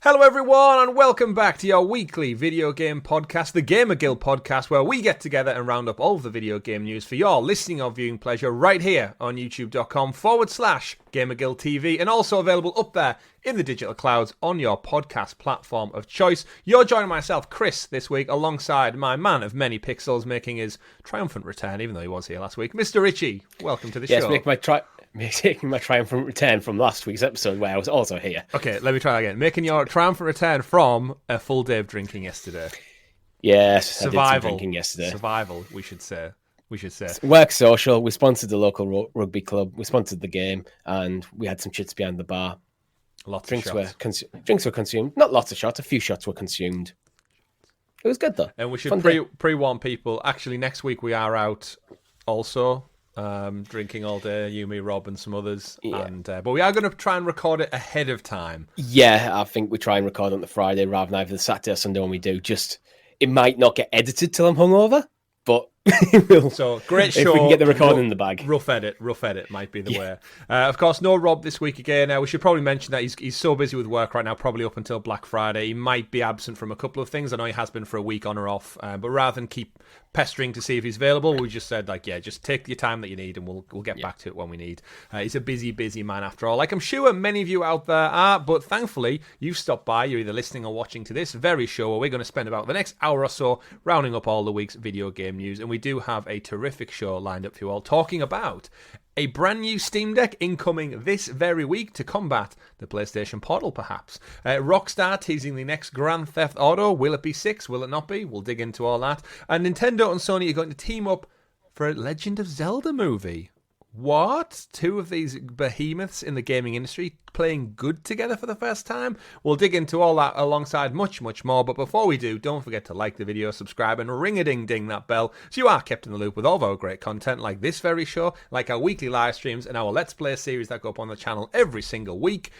Hello everyone and welcome back to your weekly video game podcast, the GamerGuild Podcast, where we get together and round up all of the video game news for your listening or viewing pleasure right here on youtube.com/GamerGuildTV, and also available up there in the digital clouds on your podcast platform of choice. You're joining myself, Chris, this week alongside my man of many pixels making his triumphant return, even though he was here last week, Mr. Richie. Welcome to the show. Making my triumphant return from last week's episode where I was also here. Okay, let me try again. Making your triumphant return from a full day of drinking yesterday. Yes, Survival. I did some drinking yesterday. Survival, we should say. Work social. We sponsored the local rugby club. We sponsored the game, and we had some chits behind the bar. Lots drinks of shots. Drinks were consumed. Not lots of shots. A few shots were consumed. It was good though. And we should pre-warn people. Actually, next week we are out also. Drinking all day, you, me, Rob, and some others. Yeah. But we are going to try and record it ahead of time. Yeah, I think we try and record on the Friday rather than either the Saturday or Sunday when we do. Just, it might not get edited till I'm hungover, but we'll, so great show. If we can get the recording in the bag. Rough edit might be the way. Of course, no Rob this week again. We should probably mention that he's so busy with work right now, probably up until Black Friday. He might be absent from a couple of things. I know he has been for a week on or off, but rather than keep pestering to see if he's available, we just said, just take your time that you need and we'll get back to it when we need. He's a busy man after all, like I'm sure many of you out there are, but thankfully you've stopped by. You're either listening or watching to this very show where we're going to spend about the next hour or so rounding up all the week's video game news, and we do have a terrific show lined up for you all, talking about a brand new Steam Deck incoming this very week to combat the PlayStation Portal, perhaps. Rockstar teasing the next Grand Theft Auto. Will it be 6? Will it not be? We'll dig into all that. And Nintendo and Sony are going to team up for a Legend of Zelda movie. What? Two of these behemoths in the gaming industry playing good together for the first time? We'll dig into all that alongside much, much more. But before we do, don't forget to like the video, subscribe, and ring-a-ding-ding that bell so you are kept in the loop with all of our great content like this very show, like our weekly live streams, and our Let's Play series that go up on the channel every single week.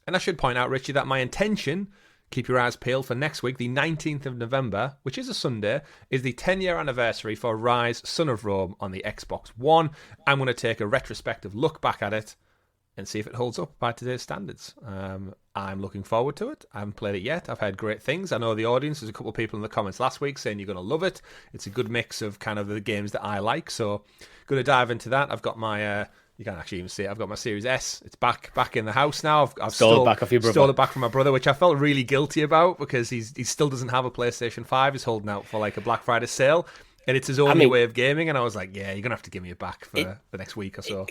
And I should point out, Richie, that my intention, keep your eyes peeled, for next week, the 19th of November, which is a Sunday, is the 10-year anniversary for Rise Son of Rome on the Xbox One. I'm going to take a retrospective look back at it and see if it holds up by today's standards. I'm looking forward to it. I haven't played it yet. I've heard great things. I know the audience, there's a couple of people in the comments last week saying you're going to love it. It's a good mix of kind of the games that I like, so going to dive into that. I've got my... you can't actually even see it. I've got my Series S. It's back in the house now. I've stole it back off your brother. Stole it back from my brother, which I felt really guilty about because he still doesn't have a PlayStation 5. He's holding out for like a Black Friday sale, and it's his only way of gaming. And I was like, yeah, you're gonna have to give me it back for the next week or so.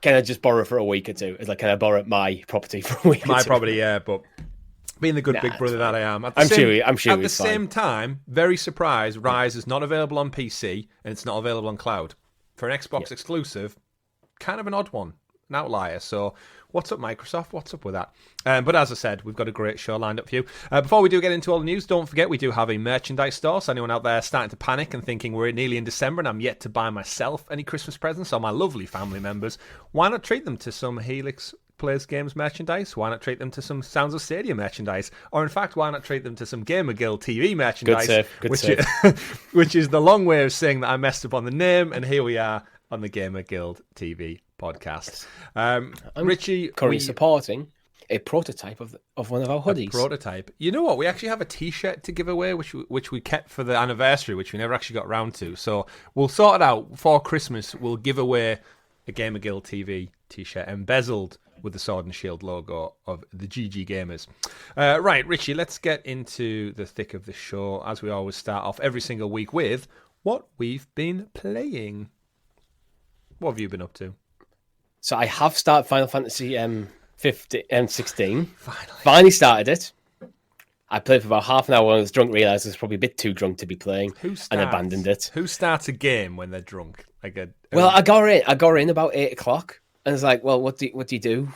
Can I just borrow for a week or two? It's like, can I borrow my property for a week? My property, yeah, but being the good big brother that I am, I'm sure. At the same time, very surprised. Rise is not available on PC and it's not available on cloud for an Xbox exclusive. Kind of an odd one. An outlier. So what's up, Microsoft? What's up with that? But as I said, we've got a great show lined up for you. Before we do get into all the news, don't forget we do have a merchandise store. So anyone out there starting to panic and thinking we're nearly in December and I'm yet to buy myself any Christmas presents or my lovely family members, why not treat them to some Helix Plays Games merchandise? Why not treat them to some Sounds of Stadia merchandise? Or in fact, why not treat them to some GamerGuildTV merchandise? Good save. Which is the long way of saying that I messed up on the name, and here we are on the GamerGuildTV podcast. Richie, currently supporting a prototype of one of our hoodies. A prototype. You know what? We actually have a T-shirt to give away, which we kept for the anniversary, which we never actually got round to. So we'll sort it out for Christmas. We'll give away a GamerGuildTV T-shirt embezzled with the Sword and Shield logo of the GG Gamers. Right, Richie, let's get into the thick of the show, as we always start off every single week with what we've been playing. What have you been up to? So I have started Final Fantasy 16. Finally started it. I played for about half an hour when I was drunk, realised I was probably a bit too drunk to be playing, and abandoned it. Who starts a game when they're drunk? I got in about 8 o'clock, and it's like, well, what do you do?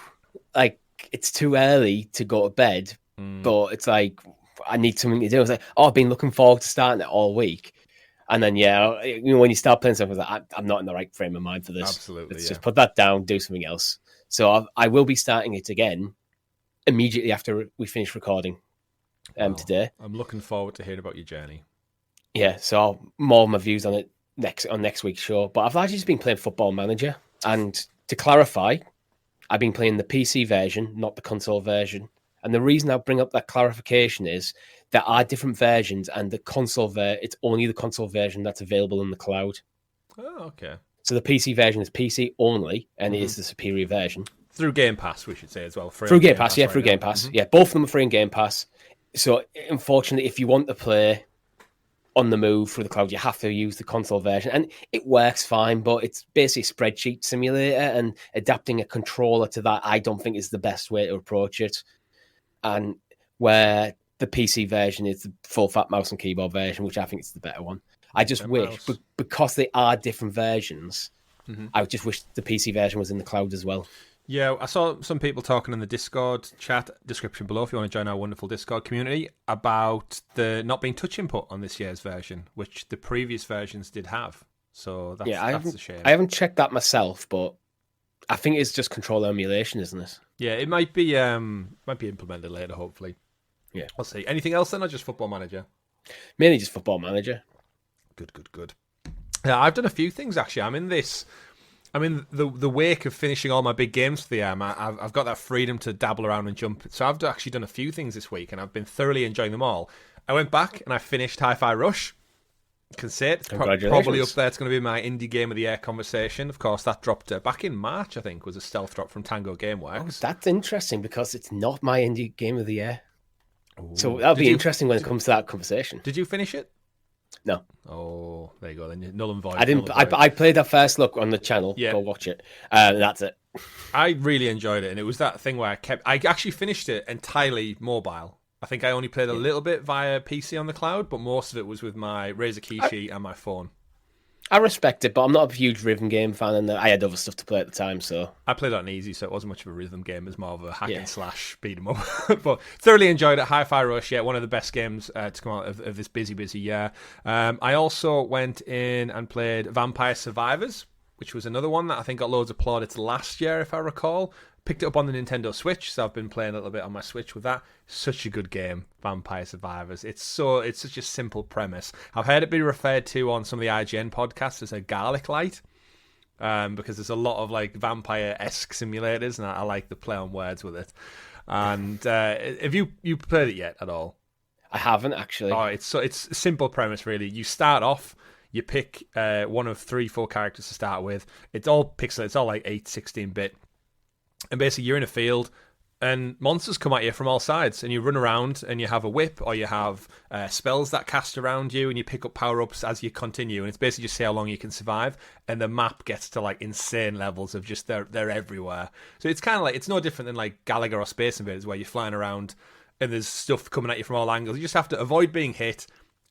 Like, it's too early to go to bed, but it's like, I need something to do. I was like, I've been looking forward to starting it all week. And then, when you start playing something, like, I'm not in the right frame of mind for this. Absolutely, Let's just put that down, do something else. So I will be starting it again immediately after we finish recording today. I'm looking forward to hearing about your journey. Yeah, so more of my views on it next week's show. But I've actually just been playing Football Manager. And to clarify, I've been playing the PC version, not the console version. And the reason I bring up that clarification is there are different versions, and the console it's only the console version that's available in the cloud. Oh, okay. So the PC version is PC only, and it is the superior version. Through Game Pass, we should say as well. Through Game Pass, yeah, through Game Pass. Yeah, both of them are free in Game Pass. So, unfortunately, if you want to play on the move through the cloud, you have to use the console version. And it works fine, but it's basically a spreadsheet simulator, and adapting a controller to that, I don't think is the best way to approach it. And where the PC version is the full-fat mouse and keyboard version, which I think is the better one. I just wish, because they are different versions, I just wish the PC version was in the cloud as well. Yeah, I saw some people talking in the Discord chat description below, if you want to join our wonderful Discord community, about the not being touch input on this year's version, which the previous versions did have. So that's a shame. I haven't checked that myself, but I think it's just controller emulation, isn't it? Yeah, it might be implemented later, hopefully. Yeah. I'll see. Anything else then, or just Football Manager? Mainly just Football Manager. Good. Yeah, I've done a few things, actually. I'm in the wake of finishing all my big games for the year. I've got that freedom to dabble around and jump. So I've actually done a few things this week, and I've been thoroughly enjoying them all. I went back and I finished Hi-Fi Rush. I can say it's probably up there. It's going to be my indie game of the year conversation. Of course, that dropped back in March, I think, was a stealth drop from Tango Gameworks. Oh, that's interesting, because it's not my indie game of the year. Ooh. So that'll be interesting when it comes to that conversation. Did you finish it? No. Oh, there you go. Then null and void. I didn't. I played that first look on the channel. Yeah. Go watch it. That's it. I really enjoyed it, and it was that thing where I actually finished it entirely mobile. I think I only played a little bit via PC on the cloud, but most of it was with my Razer Kishi and my phone. I respect it, but I'm not a huge rhythm game fan, and I had other stuff to play at the time, so... I played on easy, so it wasn't much of a rhythm game. It was more of a hack and slash beat 'em up. But thoroughly enjoyed it. Hi-Fi Rush, one of the best games to come out of this busy year. I also went in and played Vampire Survivors, which was another one that I think got loads of plaudits last year, if I recall. Picked it up on the Nintendo Switch, so I've been playing a little bit on my Switch with that. Such a good game, Vampire Survivors. It's such a simple premise. I've heard it be referred to on some of the IGN podcasts as a garlic light, because there's a lot of like vampire-esque simulators, and I like the play on words with it. And have you played it yet at all? I haven't, actually. Oh, it's a simple premise, really. You start off. You pick one of 3-4 characters to start with. It's all pixel. It's all like 16-bit. And basically, you're in a field, and monsters come at you from all sides, and you run around, and you have a whip, or you have spells that cast around you, and you pick up power-ups as you continue, and it's basically just see how long you can survive, and the map gets to, like, insane levels of just they're everywhere. So it's kind of like, it's no different than, like, Galaga or Space Invaders, where you're flying around, and there's stuff coming at you from all angles. You just have to avoid being hit,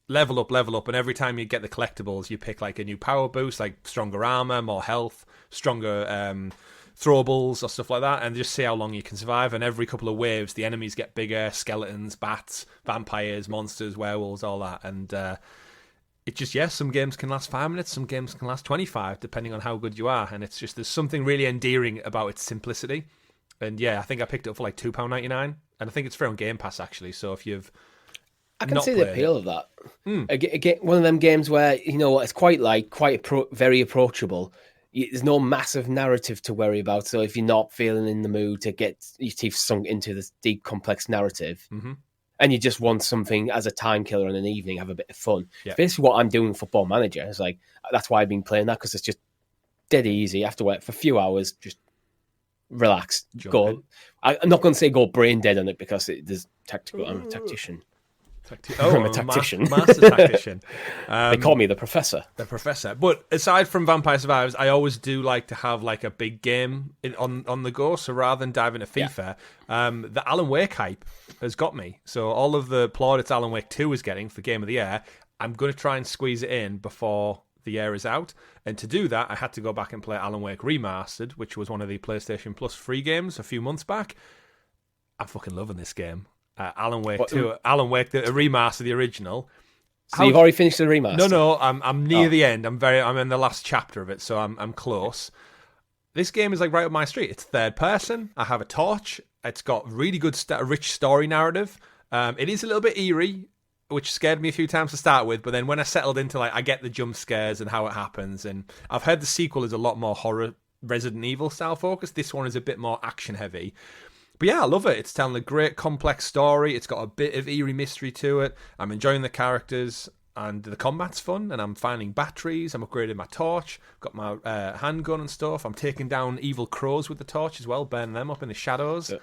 level up, and every time you get the collectibles, you pick, like, a new power boost, like stronger armor, more health, stronger... throwables or stuff like that, and just see how long you can survive. And every couple of waves, the enemies get bigger: skeletons, bats, vampires, monsters, werewolves, all that. And it just, some games can last 5 minutes, some games can last 25, depending on how good you are. And it's just, there's something really endearing about its simplicity. And I think I picked it up for like £2.99, and I think it's free on Game Pass, actually. So if you've I can see the appeal of that. Again, one of them games where, it's very approachable. There's no massive narrative to worry about. So if you're not feeling in the mood to get your teeth sunk into this deep, complex narrative, and you just want something as a time killer in an evening, have a bit of fun. Yeah. Basically what I'm doing in Football Manager is like, that's why I've been playing that, because it's just dead easy. After work for a few hours, just relax. I'm not going to say go brain dead on it, because there's tactical. I'm a tactician. I'm a tactician. Master tactician. They call me the professor. The professor. But aside from Vampire Survivors, I always do like to have like a big game on the go. So rather than dive into FIFA, the Alan Wake hype has got me. So all of the plaudits Alan Wake 2 is getting for Game of the Year, I'm going to try and squeeze it in before the year is out. And to do that, I had to go back and play Alan Wake Remastered, which was one of the PlayStation Plus free games a few months back. I'm fucking loving this game. Alan Wake 2, Alan Wake, the remaster, the original. So you've already finished the remaster? No, I'm near the end. I'm in the last chapter of it, so I'm close. This game is like right up my street. It's third person. I have a torch. It's got really good, rich story narrative. It is a little bit eerie, which scared me a few times to start with, but then when I settled into I get the jump scares and how it happens, and I've heard the sequel is a lot more horror, Resident Evil style focus. This one is a bit more action heavy. But yeah, I love it. It's telling a great complex story. It's got a bit of eerie mystery to it. I'm enjoying the characters, and the combat's fun, and I'm finding batteries. I'm upgrading my torch. Got my handgun and stuff. I'm taking down evil crows with the torch as well, burning them up in the shadows.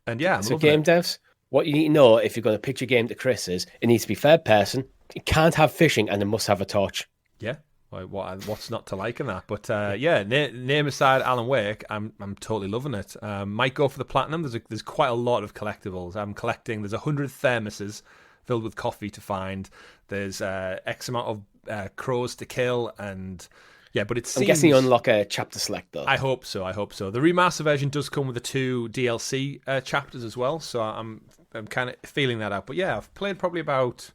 And yeah, I'm loving game it. devs, what you need to know if you're going to pitch a game to Chris is it needs to be third person. It can't have fishing, and it must have a torch. Yeah. What's not to like in that? But yeah, name aside Alan Wake, I'm totally loving it. Might go for the platinum. There's quite a lot of collectibles. I'm collecting. There's 100 thermoses filled with coffee to find. There's X amount of crows to kill, and yeah. But I'm guessing you unlock a chapter select though. I hope so. The remaster version does come with the 2 DLC chapters as well, so I'm kind of feeling that out. But yeah, I've played probably about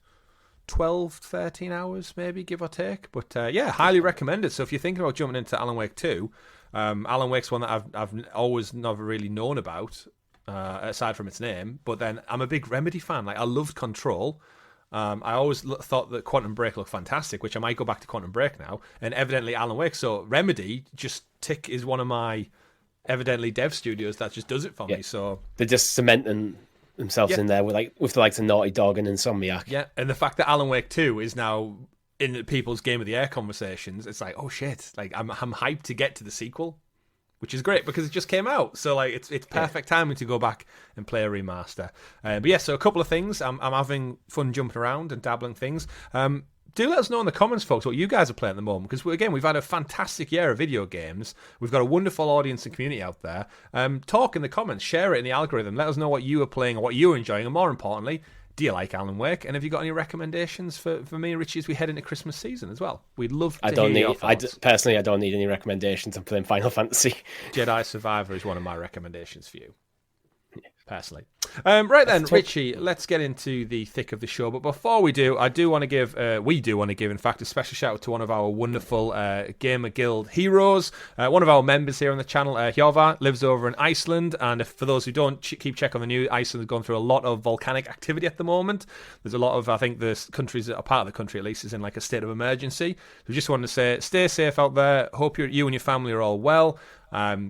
12, 13 hours, maybe, give or take. But yeah, highly recommended. So if you're thinking about jumping into Alan Wake 2, Alan Wake's one that I've always never really known about, aside from its name. But then I'm a big Remedy fan. Like, I loved Control. I always thought that Quantum Break looked fantastic, which I might go back to Quantum Break now. And evidently Alan Wake. So Remedy is one of my evidently dev studios that just does it for me. So they're just cementing themselves in there with the likes of Naughty Dog and Insomniac. Yeah, and the fact that Alan Wake 2 is now in people's Game of the Year conversations, it's like, oh shit, like I'm hyped to get to the sequel, which is great because it just came out. So like it's perfect timing to go back and play a remaster. But yeah, so a couple of things. I'm having fun jumping around and dabbling things. Do let us know in the comments, folks, what you guys are playing at the moment, because we've had a fantastic year of video games. We've got a wonderful audience and community out there. Talk in the comments, share it in the algorithm. Let us know what you are playing or what you're enjoying, and more importantly, do you like Alan Wake? And have you got any recommendations for me and Richie as we head into Christmas season as well? We'd love to hear your thoughts. Personally, I don't need any recommendations. I'm playing Final Fantasy. Jedi Survivor is one of my recommendations for you. Personally. Right then, Richie, let's get into the thick of the show. But before we do, we do want to give, in fact, a special shout out to one of our wonderful Gamer Guild heroes. One of our members here on the channel, Hjova, lives over in Iceland. And for those who don't keep check on the news, Iceland has gone through a lot of volcanic activity at the moment. There's a lot of, I think, the countries that are part of the country, at least, is in like a state of emergency. We just wanted to say, stay safe out there. Hope you and your family are all well.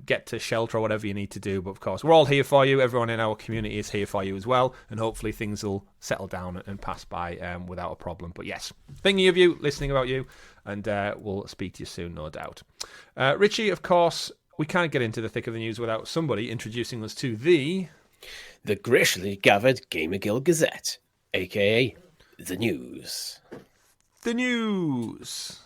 Get to shelter or whatever you need to do, but of course we're all here for you. Everyone in our community is here for you as well, and hopefully things will settle down and pass by without a problem. But yes, thinking of you, listening about you, and we'll speak to you soon, no doubt. Richie, of course, we can't get into the thick of the news without somebody introducing us to the graciously gathered Gamer Guild Gazette, aka the news. The news.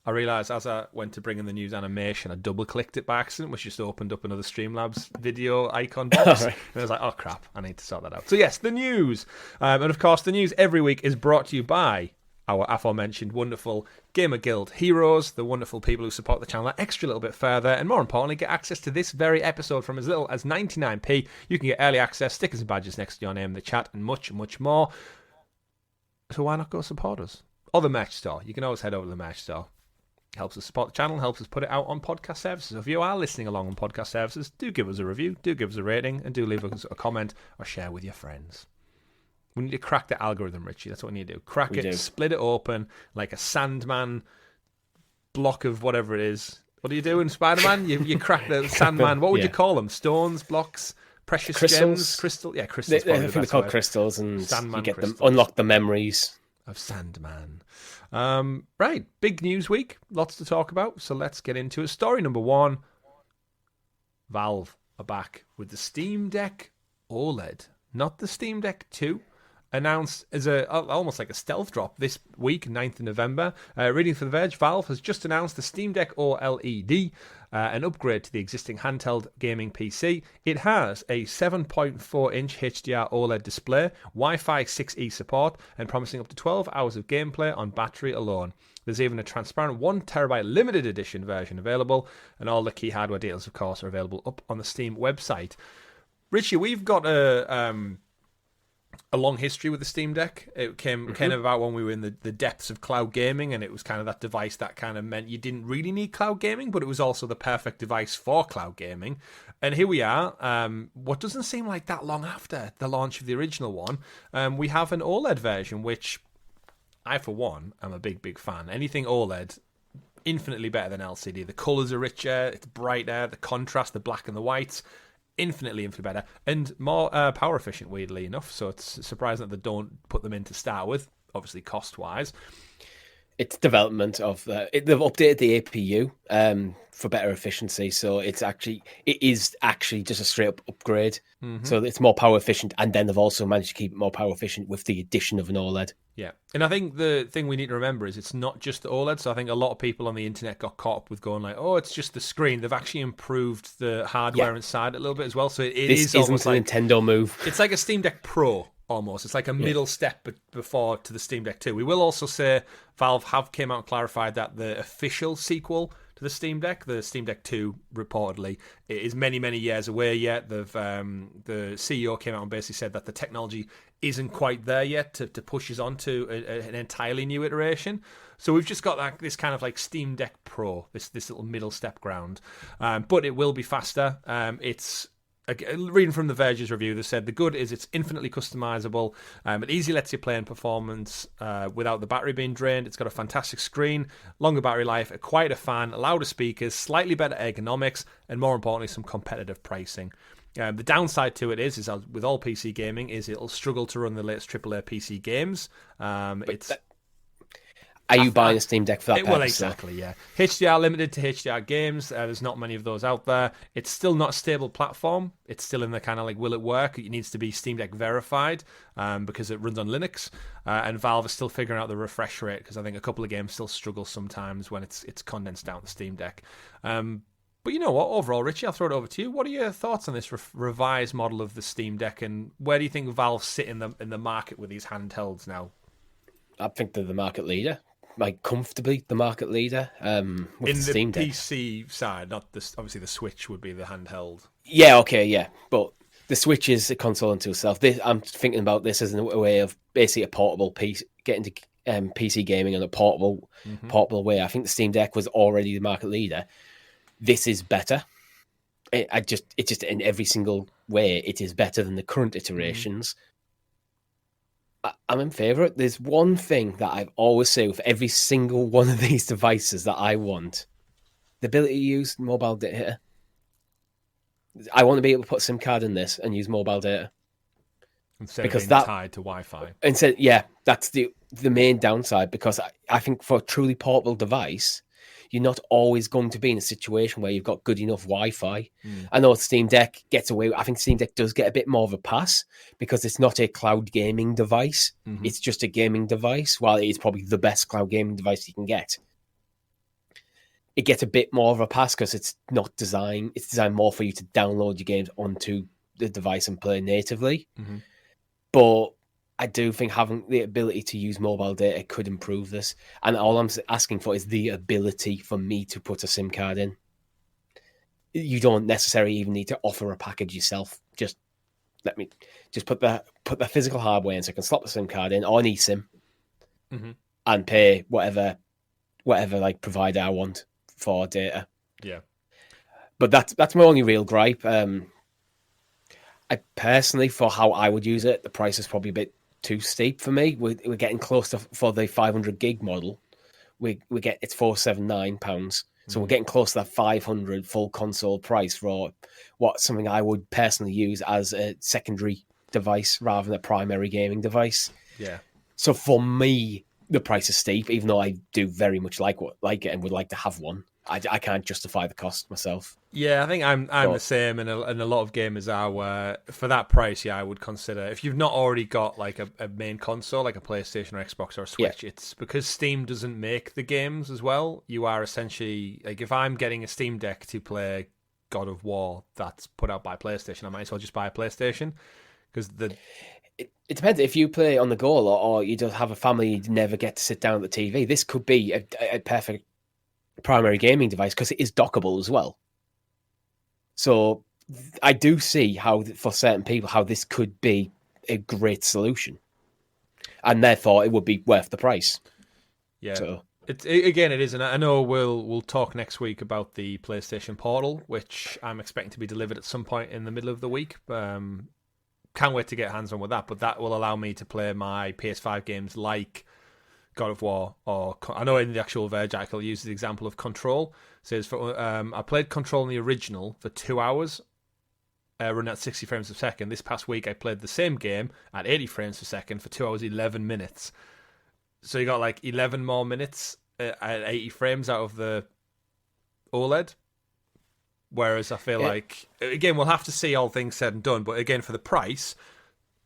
I realised as I went to bring in the news animation, I double-clicked it by accident, which just opened up another Streamlabs video icon box. And I was like, oh, crap, I need to sort that out. So, yes, the news. And, of course, the news every week is brought to you by our aforementioned wonderful Gamer Guild heroes, the wonderful people who support the channel that extra little bit further, and more importantly, get access to this very episode from as little as 99p. You can get early access, stickers and badges next to your name in the chat, and much, much more. So why not go support us? Or the merch store. You can always head over to the merch store. Helps us support the channel, helps us put it out on podcast services. So if you are listening along on podcast services, do give us a review, do give us a rating, and do leave us a comment or share with your friends. We need to crack the algorithm, Richie. That's what we need to do. Crack it, split it open like a Sandman block of whatever it is. What do you do in Spider-Man? You crack the Sandman. What would you call them? Stones, blocks, precious gems, crystals. Yeah, crystals. I think they're called crystals, and Sandman you get crystals. them, unlock the memories of Sandman. Right, big news week, lots to talk about, so let's get into it. Story number 1, Valve are back with the Steam Deck OLED, not the Steam Deck 2, announced as almost like a stealth drop this week, 9th of November. Reading from The Verge, Valve has just announced the Steam Deck OLED, an upgrade to the existing handheld gaming PC. It has a 7.4-inch HDR OLED display, Wi-Fi 6E support, and promising up to 12 hours of gameplay on battery alone. There's even a transparent 1TB limited edition version available, and all the key hardware details, of course, are available up on the Steam website. Richie, we've got a long history with the Steam Deck. It came kind of about when we were in the depths of cloud gaming, and it was kind of that device that kind of meant you didn't really need cloud gaming, but it was also the perfect device for cloud gaming. And here we are, what doesn't seem like that long after the launch of the original one, we have an OLED version, which I, for one, am a big, big fan. Anything OLED, infinitely better than LCD. The colours are richer, it's brighter, the contrast, the black and the whites, infinitely better and more power efficient, weirdly enough. So it's surprising that they don't put them in to start with, obviously cost-wise. It's development of they've updated the APU for better efficiency, so it is actually just a straight up upgrade. So it's more power efficient, and then they've also managed to keep it more power efficient with the addition of an OLED. Yeah, and I think the thing we need to remember is it's not just the OLED. So I think a lot of people on the internet got caught up with going like, "Oh, it's just the screen." They've actually improved the hardware inside a little bit as well. So this is almost isn't like a Nintendo move. It's like a Steam Deck Pro almost. It's like a middle step before to the Steam Deck 2. We will also say Valve have came out and clarified that the official sequel to the Steam Deck 2, reportedly, it is many, many years away yet. The CEO came out and basically said that the technology isn't quite there yet to push us on to an entirely new iteration. So we've just got this kind of like Steam Deck Pro, this little middle step ground. But it will be faster. It's reading from the Verge's review, they said the good is it's infinitely customizable. It easily lets you play in performance without the battery being drained. It's got a fantastic screen, longer battery life, a quieter fan, louder speakers, slightly better ergonomics, and more importantly, some competitive pricing. The downside to it is with all PC gaming, is it'll struggle to run the latest AAA PC games. Are you buying a Steam Deck for that purpose? Well, exactly, yeah. HDR limited to HDR games. There's not many of those out there. It's still not a stable platform. It's still in the kind of like, will it work? It needs to be Steam Deck verified because it runs on Linux. And Valve is still figuring out the refresh rate because I think a couple of games still struggle sometimes when it's condensed down the Steam Deck. But you know what? Overall, Richie, I'll throw it over to you. What are your thoughts on this revised model of the Steam Deck, and where do you think Valve sit in the market with these handhelds now? I think they're the market leader. Like comfortably the market leader with in the Steam Deck. PC side, not this. Obviously, the Switch would be the handheld. Yeah, okay, yeah, but the Switch is a console unto itself. I'm thinking about this as a way of basically a portable piece, getting to PC gaming in a portable way. I think the Steam Deck was already the market leader. This is better. It just in every single way, it is better than the current iterations. I'm in favour. There's one thing that I've always say with every single one of these devices that I want: the ability to use mobile data. I want to be able to put a SIM card in this and use mobile data. Instead of being tied to Wi-Fi. Instead, yeah, that's the main downside, because I think for a truly portable device, you're not always going to be in a situation where you've got good enough Wi-Fi. I know Steam Deck gets away. I think Steam Deck does get a bit more of a pass because it's not a cloud gaming device. It's just a gaming device. While it is probably the best cloud gaming device you can get, it gets a bit more of a pass because it's not designed. It's designed more for you to download your games onto the device and play natively. But I do think having the ability to use mobile data could improve this. And all I'm asking for is the ability for me to put a SIM card in. You don't necessarily even need to offer a package yourself. Just let me just put the physical hardware in so I can slot the SIM card in or an eSIM and pay whatever like provider I want for data. Yeah. But that's my only real gripe. I personally, for how I would use it, the price is probably a bit too steep for me. We're getting close to, for the 500 gig model, it's £479, so we're getting close to that 500 full console price for something I would personally use as a secondary device rather than a primary gaming device. Yeah. So for me, the price is steep, even though I do very much like it and would like to have one. I can't justify the cost myself. Yeah, I think I'm the same, and a lot of gamers are. Where for that price, I would consider, if you've not already got like a main console, like a PlayStation or Xbox or a Switch, it's because Steam doesn't make the games as well. You are essentially like, if I'm getting a Steam Deck to play God of War that's put out by PlayStation, I might as well just buy a PlayStation because It depends. If you play on the go or you just have a family, you never get to sit down at the TV. This could be a perfect primary gaming device because it is dockable as well. So I do see how, for certain people, how this could be a great solution, and therefore it would be worth the price. Yeah. So it is, and I know we'll talk next week about the PlayStation Portal, which I'm expecting to be delivered at some point in the middle of the week. Can't wait to get hands on with that, but that will allow me to play my PS5 games like God of War, or I know in the actual Verge article it uses the example of Control. It says I played Control in the original for 2 hours, running at 60 frames per second. This past week, I played the same game at 80 frames per second for 2 hours 11 minutes. So you got like 11 more minutes at 80 frames out of the OLED. Whereas I feel like, again, we'll have to see all things said and done. But again, for the price,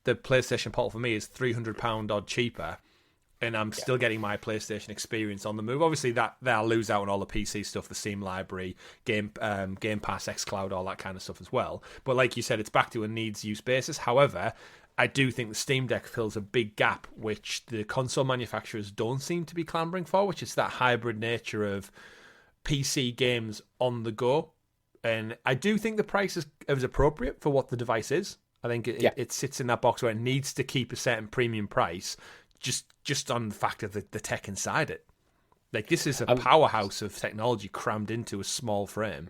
the PlayStation Portal for me is £300 odd cheaper. And I'm still getting my PlayStation experience on the move. Obviously, that I'll lose out on all the PC stuff, the Steam library, Game Pass, xCloud, all that kind of stuff as well. But like you said, it's back to a needs-use basis. However, I do think the Steam Deck fills a big gap, which the console manufacturers don't seem to be clambering for, which is that hybrid nature of PC games on the go. And I do think the price is appropriate for what the device is. I think it sits in that box where it needs to keep a certain premium price, just on the fact of the tech inside it. Like, this is a powerhouse of technology crammed into a small frame.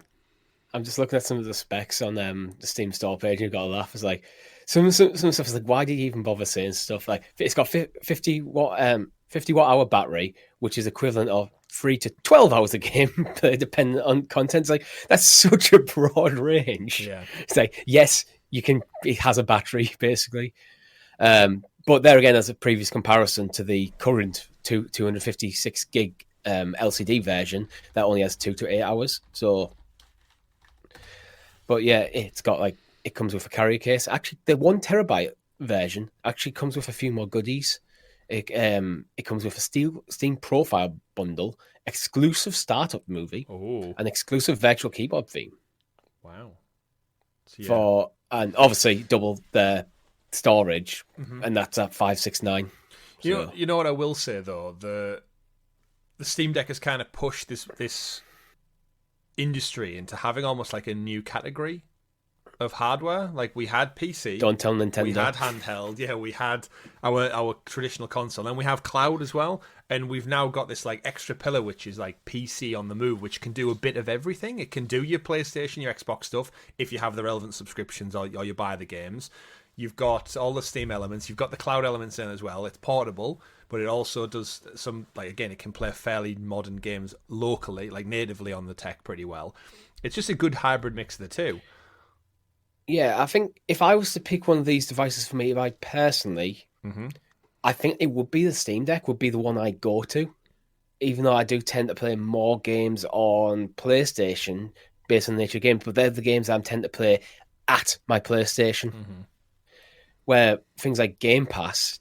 I'm just looking at some of the specs on the Steam store page, and you've got to laugh. It's like some stuff is like, why did you even bother saying stuff? Like, it's got 50 watt hour battery, which is equivalent of 3 to 12 hours a game, depending on content. It's like, that's such a broad range. Yeah. It's like, yes, it has a battery, basically. But there again, as a previous comparison to the current 256 gig LCD version, that only has 2 to 8 hours. So, but yeah, it comes with a carrier case. Actually, the 1 terabyte version actually comes with a few more goodies. It comes with a Steam profile bundle, exclusive startup movie, an exclusive virtual keyboard theme. Wow. So, and obviously double the storage, and that's at $569. You know what I will say though, the Steam Deck has kind of pushed this industry into having almost like a new category of hardware. Like, we had PC, don't tell Nintendo. We had handheld, we had our traditional console, and we have cloud as well. And we've now got this like extra pillar, which is like PC on the move, which can do a bit of everything. It can do your PlayStation, your Xbox stuff if you have the relevant subscriptions or you buy the games. You've got all the Steam elements. You've got the cloud elements in as well. It's portable, but it also does some, like, again, it can play fairly modern games locally, like natively on the tech pretty well. It's just a good hybrid mix of the two. Yeah, I think if I was to pick one of these devices for me, if I personally, I think it would be the Steam Deck, would be the one I go to. Even though I do tend to play more games on PlayStation based on the nature of games, but they're the games I tend to play at my PlayStation. Where things like Game Pass,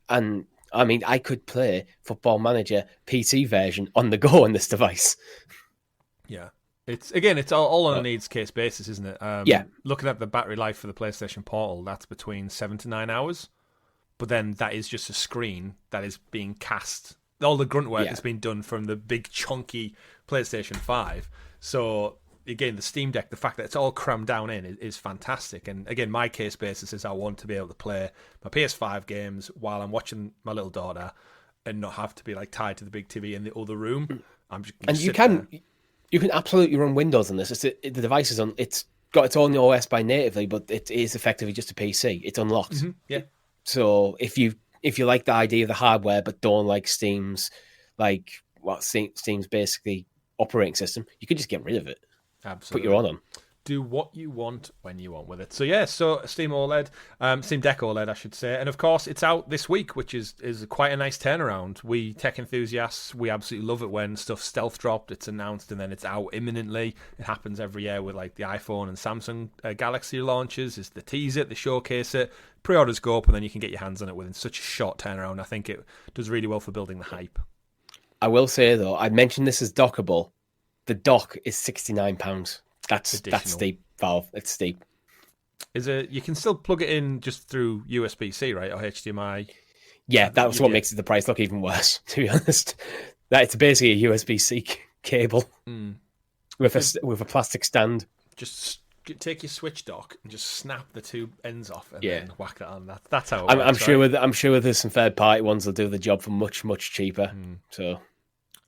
and I mean, I could play Football Manager PC version on the go on this device. Yeah. It's all on a needs case basis, isn't it? Looking at the battery life for the PlayStation Portal, that's between 7 to 9 hours. But then that is just a screen that is being cast. All the grunt work has been done from the big chunky PlayStation 5. So again, the Steam Deck, the fact that it's all crammed down in is fantastic. And again, my case basis is I want to be able to play my PS5 games while I'm watching my little daughter and not have to be like tied to the big TV in the other room. You can absolutely run Windows on this. The device is it's got its own OS by natively, but it is effectively just a PC. It's unlocked. So if you like the idea of the hardware but don't like Steam's basically operating system, you could just get rid of it. Absolutely. Put your own on. Do what you want when you want with it. So Steam OLED, Steam Deck OLED, I should say, and of course it's out this week, which is quite a nice turnaround. We tech enthusiasts, we absolutely love it when stuff stealth dropped, it's announced, and then it's out imminently. It happens every year with like the iPhone and Samsung Galaxy launches. Is they tease it, they showcase it, pre-orders go up, and then you can get your hands on it within such a short turnaround. I think it does really well for building the hype. I will say though, I mentioned this is dockable. The dock is £69. That's steep, Valve. It's steep. You can still plug it in just through USB-C, right, or HDMI? Yeah, that's what makes the price look even worse. To be honest, it's basically a USB-C cable with a plastic stand. Just take your Switch dock and just snap the two ends off and then whack that on. That's how it works. I'm sure there's some third-party ones that'll do the job for much, much cheaper. So,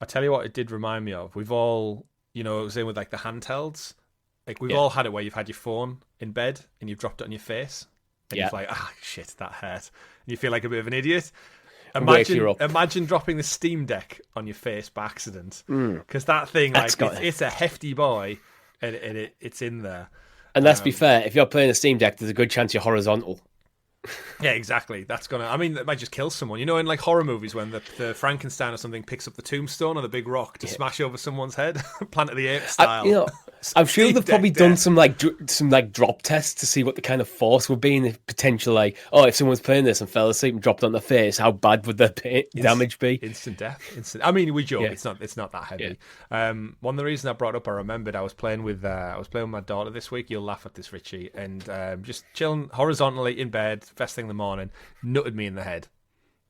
I tell you what, it did remind me of. We've all, it was in with like the handhelds. Like, we've all had it where you've had your phone in bed and you've dropped it on your face. And you're like, shit, that hurt. And you feel like a bit of an idiot. Imagine dropping the Steam Deck on your face by accident. Because that thing, it's a hefty boy and it's in there. And let's be fair, if you're playing a Steam Deck, there's a good chance you're horizontal. Yeah, exactly. That's gonna. I mean, that might just kill someone. You know, in like horror movies, when the Frankenstein or something picks up the tombstone or the big rock to smash over someone's head, Planet of the Apes style. I'm sure they've probably done some drop tests to see what the kind of force would be in the potential. Like, if someone's playing this and fell asleep and dropped on their face, how bad would the damage be? Instant death. Instant. I mean, we joke. Yeah. It's not that heavy. Yeah. One of the reasons I brought up, I remembered I was playing with my daughter this week. You'll laugh at this, Richie, and just chilling horizontally in bed, first thing in the morning, nutted me in the head,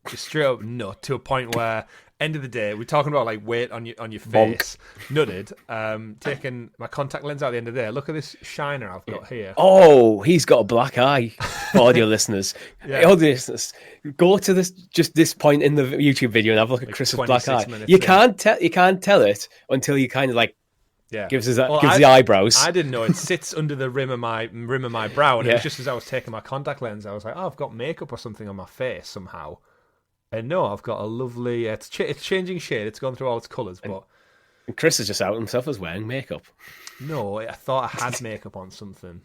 just straight up nut, to a point where end of the day we're talking about like weight on your face. Bonk. Nutted. Taking my contact lens out at the end of the day. Look at this shiner I've got here. Oh, he's got a black eye. For audio listeners, audio listeners, go to this point in the YouTube video and have a look at Chris's black eye. You can't tell it until you kind of like. Yeah, gives the eyebrows. I didn't know it sits under the rim of my brow, and it was just as I was taking my contact lens, I was like, I've got makeup or something on my face somehow. And no, I've got a lovely. It's changing shade. It's gone through all its colours, but and Chris has just out himself as wearing makeup. No, I thought I had makeup on something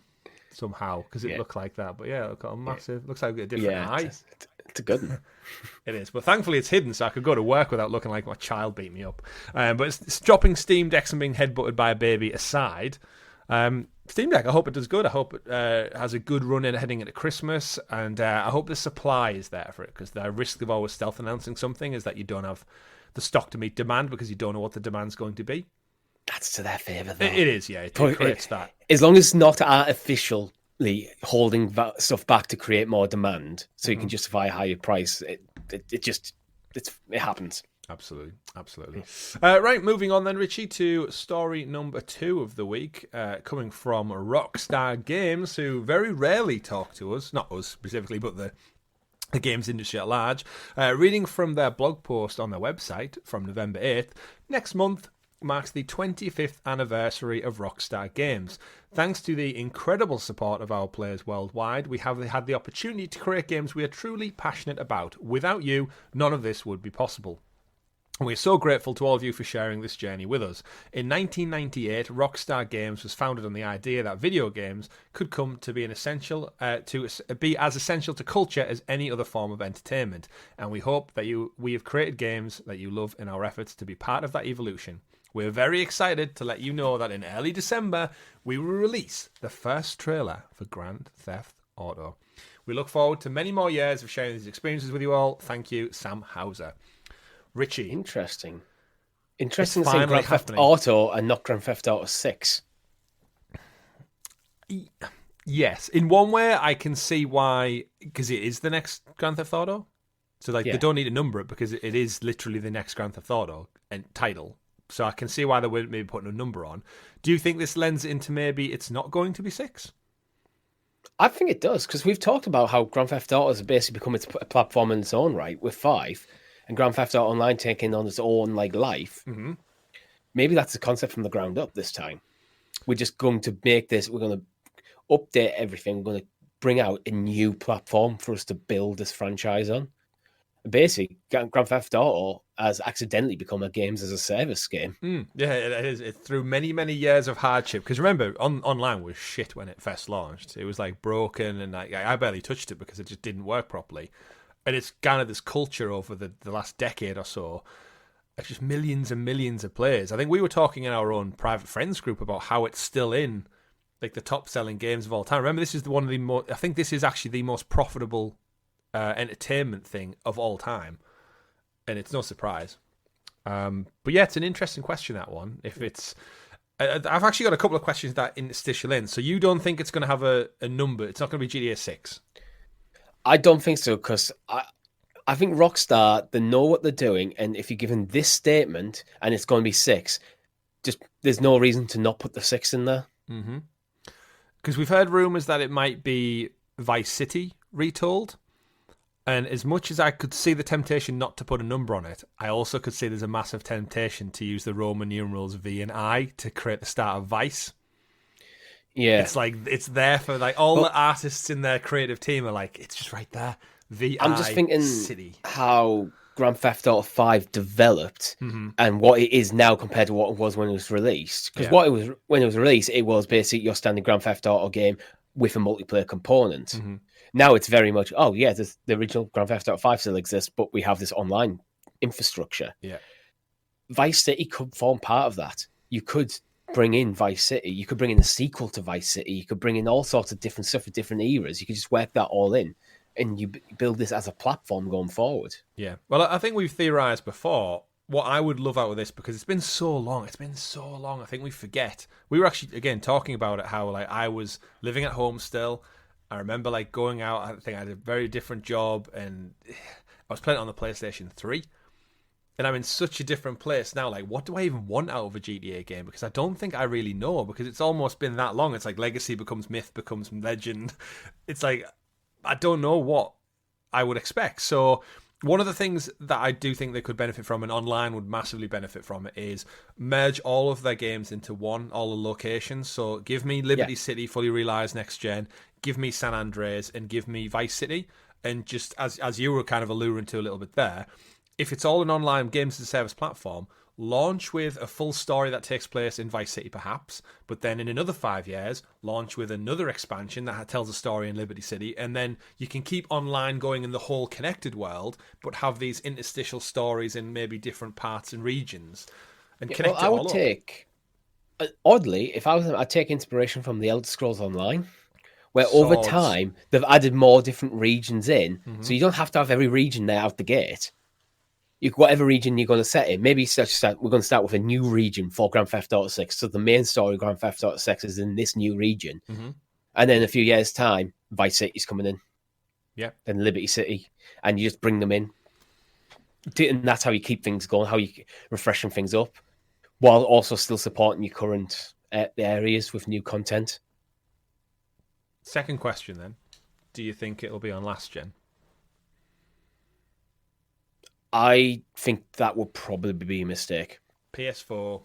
somehow because it looked like that. But yeah, I've got a massive. Looks like a different eye. It's a good one. It is, but thankfully it's hidden, so I could go to work without looking like my child beat me up. But it's dropping Steam Decks and being headbutted by a baby aside. Steam Deck, I hope it does good. I hope it has a good run in heading into Christmas, and I hope the supply is there for it, because the risk of always stealth announcing something is that you don't have the stock to meet demand because you don't know what the demand's going to be. That's to their favour, though. It is, yeah. It creates that. As long as it's not artificially holding stuff back to create more demand, so you can justify a higher price, it happens. Absolutely. Right, moving on then, Richie, to story number 2 of the week, coming from Rockstar Games, who very rarely talk to us, not us specifically, but the games industry at large. Reading from their blog post on their website from November 8th, next month marks the 25th anniversary of Rockstar Games. Thanks to the incredible support of our players worldwide, we have had the opportunity to create games we are truly passionate about. Without you, none of this would be possible. We're so grateful to all of you for sharing this journey with us. In 1998, Rockstar Games was founded on the idea that video games could come to be as essential to culture as any other form of entertainment, and we hope that we have created games that you love in our efforts to be part of that evolution. We're very excited to let you know that in early December, we will release the first trailer for Grand Theft Auto. We look forward to many more years of sharing these experiences with you all. Thank you, Sam Hauser. Richie. Interesting to say Grand Theft Auto and not Grand Theft Auto 6. Yes. In one way, I can see why, because it is the next Grand Theft Auto. So they don't need to number it because it is literally the next Grand Theft Auto and title. So I can see why they wouldn't maybe putting a number on. Do you think this lends into maybe it's not going to be 6? I think it does, because we've talked about how Grand Theft Auto has basically become a platform in its own right with 5. And Grand Theft Auto Online taking on its own life. Mm-hmm. Maybe that's the concept from the ground up this time. We're just going to make this. We're going to update everything. We're going to bring out a new platform for us to build this franchise on. Basically, Grand Theft Auto has accidentally become a games as a service game. Yeah, it is. It's through many, many years of hardship. Because remember, online was shit when it first launched. It was broken, and I barely touched it because it just didn't work properly. And it's garnered this culture over the last decade or so. It's just millions and millions of players. I think we were talking in our own private friends group about how it's still in the top selling games of all time. Remember, this is one of the most. I think this is actually the most profitable entertainment thing of all time, and it's no surprise. But yeah, it's an interesting question, that one. If it's, I've actually got a couple of questions that interstitial in. So you don't think it's going to have a number? It's not going to be GTA 6. I don't think so, because I think Rockstar, they know what they're doing, and if you're given this statement and it's going to be 6, just there's no reason to not put the 6 in there. Mm-hmm. Because we've heard rumours that it might be Vice City retold, and as much as I could see the temptation not to put a number on it, I also could see there's a massive temptation to use the Roman numerals V and I to create the start of Vice. Yeah, it's there for all the artists in their creative team are it's just right there. V. I'm just thinking City. How Grand Theft Auto 5 developed and what it is now compared to what it was when it was released. Because what it was when it was released, it was basically your standard Grand Theft Auto game with a multiplayer component. Now it's very much, the original Grand Theft Auto 5 still exists, but we have this online infrastructure. Yeah. Vice City could form part of that. You could bring in Vice City. You could bring in a sequel to Vice City. You could bring in all sorts of different stuff for different eras. You could just work that all in, and you build this as a platform going forward. Yeah. Well, I think we've theorized before what I would love out of this, because it's been so long. I think we forget. We were actually, again, talking about it, how like I was living at home still. I remember like going out. I think I had a very different job, and I was playing it on the PlayStation 3. And I'm in such a different place now. Like, what do I even want out of a GTA game? Because I don't think I really know, because it's almost been that long. It's like legacy becomes myth, becomes legend. It's like, I don't know what I would expect. So one of the things that I do think they could benefit from, and online would massively benefit from it, is merge all of their games into one, all the locations. So give me Liberty City fully realized next gen, give me San Andreas, and give me Vice City. And just as you were kind of alluding to a little bit there, if it's all an online games as a service platform, launch with a full story that takes place in Vice City perhaps, but then in another 5 years, launch with another expansion that tells a story in Liberty City, and then you can keep online going in the whole connected world, but have these interstitial stories in maybe different parts and regions, and connect it all up. Oddly, if I was, I'd take inspiration from the Elder Scrolls Online, where over time, they've added more different regions in, so you don't have to have every region there out the gate. Whatever region you're going to set in, maybe we're going to start with a new region for Grand Theft Auto 6. So the main story of Grand Theft Auto 6 is in this new region. And then in a few years' time, Vice City's coming in. Yeah. Then Liberty City. And you just bring them in. And that's how you keep things going, how you refreshing things up, while also still supporting your current areas with new content. Second question then. Do you think it'll be on last gen? I think that would probably be a mistake. PS4,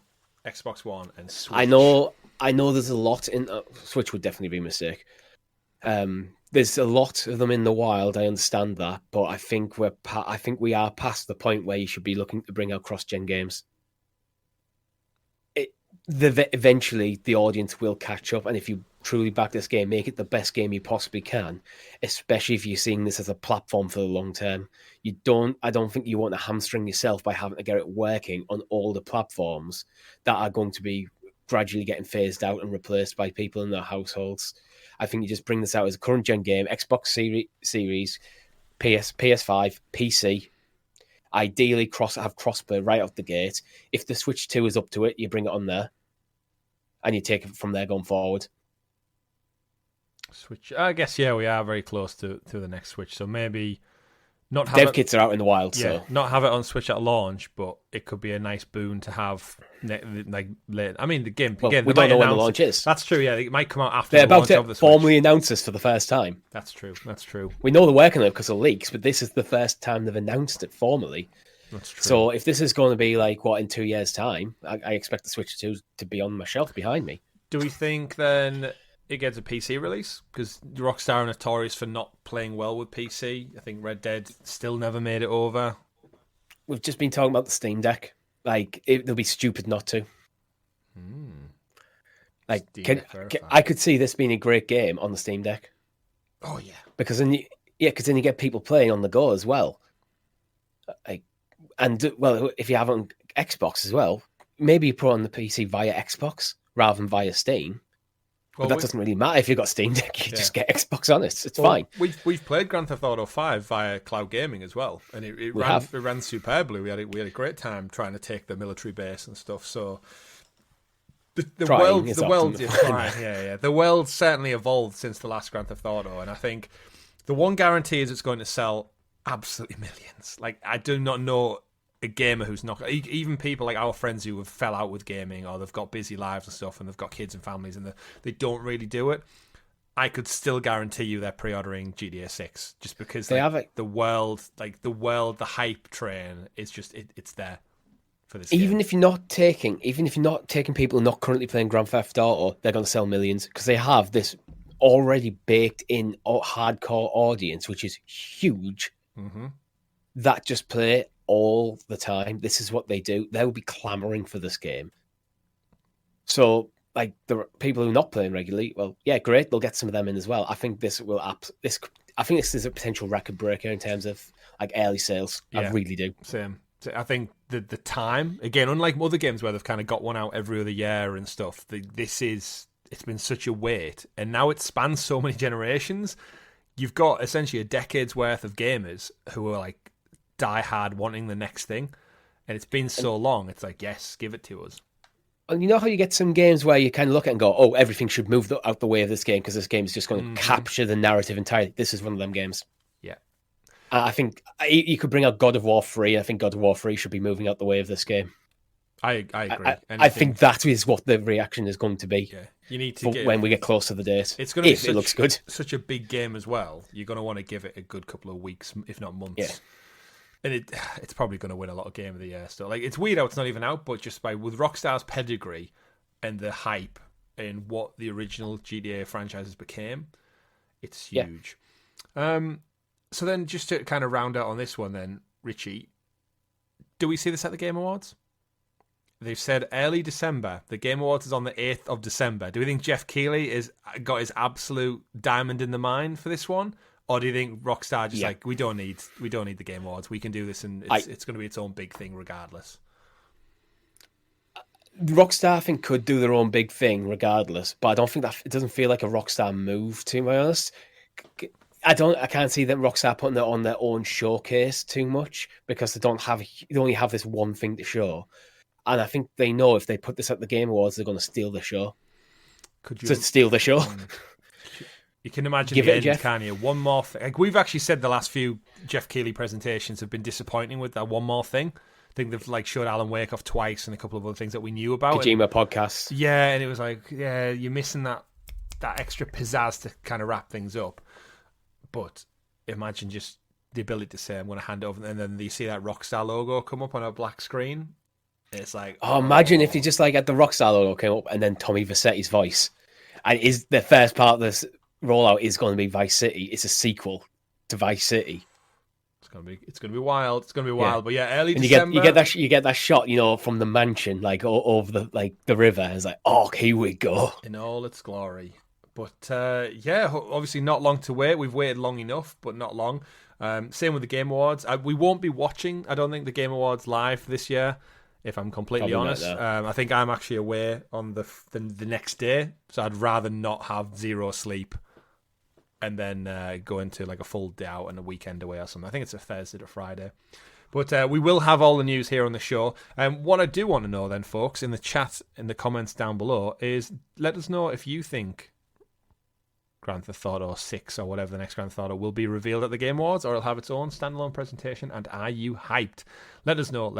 Xbox One, and Switch. I know there's a lot in... Switch would definitely be a mistake. There's a lot of them in the wild, I understand that, but I think we are past the point where you should be looking to bring out cross-gen games. Eventually, the audience will catch up, and if you truly back this game, make it the best game you possibly can, especially if you're seeing this as a platform for the long term. I don't think you want to hamstring yourself by having to get it working on all the platforms that are going to be gradually getting phased out and replaced by people in their households. I think you just bring this out as a current gen game, Xbox Series, PS5, PC. Ideally, have crossplay right out the gate. If the Switch 2 is up to it, you bring it on there, and you take it from there going forward. Switch, I guess, we are very close to the next Switch, so maybe not have dev kits are out in the wild, not have it on Switch at launch, but it could be a nice boon to have like later. I mean, the game again, we don't know when the launch is. That's true. Yeah, it might come out after they're the about launch to of the Switch. formally announce this for the first time. That's true. We know they're working on it because of leaks, but this is the first time they've announced it formally. That's true. So if this is going to be like in 2 years' time, I expect the Switch 2 to be on my shelf behind me. Do we think then it gets a PC release? Because Rockstar are notorious for not playing well with PC. I think Red Dead still never made it over. We've just been talking about the Steam Deck. They'll be stupid not to. I could see this being a great game on the Steam Deck. Oh yeah, because then you get people playing on the go as well. If you have it on Xbox as well, maybe you put it on the PC via Xbox rather than via Steam. But that doesn't really matter if you've got Steam Deck. You just get Xbox on it. It's fine. We've played Grand Theft Auto 5 via cloud gaming as well, and it ran superbly. We had a great time trying to take the military base and stuff. So the world certainly evolved since the last Grand Theft Auto, and I think the one guarantee is it's going to sell absolutely millions. Like, I do not know a gamer who's not, even people like our friends who have fell out with gaming, or they've got busy lives and stuff, and they've got kids and families, and they don't really do it. I could still guarantee you they're pre-ordering GTA 6 just because the hype train is just it's there for this. Even if you're not taking people who are not currently playing Grand Theft Auto, they're going to sell millions because they have this already baked in hardcore audience, which is huge. That just play all the time. This is what they do. They'll be clamoring for this game. So, like, the people who are not playing regularly, well, yeah, great. They'll get some of them in as well. I think this is a potential record breaker in terms of like early sales. Yeah, I really do. Same. I think the time, again, unlike other games where they've kind of got one out every other year and stuff, it's been such a wait, and now it spans so many generations. You've got essentially a decade's worth of gamers who are like die hard wanting the next thing, and it's been so long. It's like, yes, give it to us. And you know how you get some games where you kind of look at it and go, oh, everything should move out the way of this game because this game is just going to capture the narrative entirely. This is one of them games. Yeah. I think you could bring out God of War 3. I think God of War 3 should be moving out the way of this game. I agree. I think that is what the reaction is going to be. Yeah. You need to when we get close to the date. It's going to be it looks good. Such a big game as well. You're going to want to give it a good couple of weeks, if not months. Yeah. And it's probably going to win a lot of Game of the Year still. Like, it's weird how it's not even out, but just with Rockstar's pedigree and the hype and what the original GTA franchises became, it's huge. Yeah. So then, just to kind of round out on this one, then Richie, do we see this at the Game Awards? They've said early December. The Game Awards is on the 8th of December. Do we think Jeff Keighley has got his absolute diamond in the mine for this one? Or do you think Rockstar just like, we don't need the Game Awards. We can do this, and it's going to be its own big thing regardless. Rockstar, I think, could do their own big thing regardless, but I don't think it doesn't feel like a Rockstar move, to be honest. I can't see that Rockstar putting it on their own showcase too much because they only have this one thing to show, and I think they know if they put this at the Game Awards, they're going to steal the show. Steal the show? You can imagine the end, can't you? One more thing. Like, we've actually said the last few Jeff Keighley presentations have been disappointing with that one more thing. I think they've showed Alan Wake off twice and a couple of other things that we knew about. Kojima podcast. Yeah, and it was like, yeah, you're missing that extra pizzazz to kind of wrap things up. But imagine just the ability to say, I'm going to hand it over, and then you see that Rockstar logo come up on a black screen. It's like... imagine if you just at the Rockstar logo came up and then Tommy Vercetti's voice. And is the first part of this rollout is going to be Vice City. It's a sequel to Vice City. It's gonna be wild. It's gonna be wild. But yeah, early and December. You get that shot, from the mansion, over the river. It's like, oh, here we go in all its glory. But obviously not long to wait. We've waited long enough, but not long. Same with the Game Awards. We won't be watching, I don't think, the Game Awards live this year, if I'm completely honest. I think I'm actually away on the next day, so I'd rather not have zero sleep and then go into a full day out and a weekend away or something. I think it's a Thursday to Friday. But we will have all the news here on the show. What I do want to know then, folks, in the chat, in the comments down below, is let us know if you think Grand Theft Auto 6 or whatever the next Grand Theft Auto will be revealed at the Game Awards, or it'll have its own standalone presentation, and are you hyped? Let us know.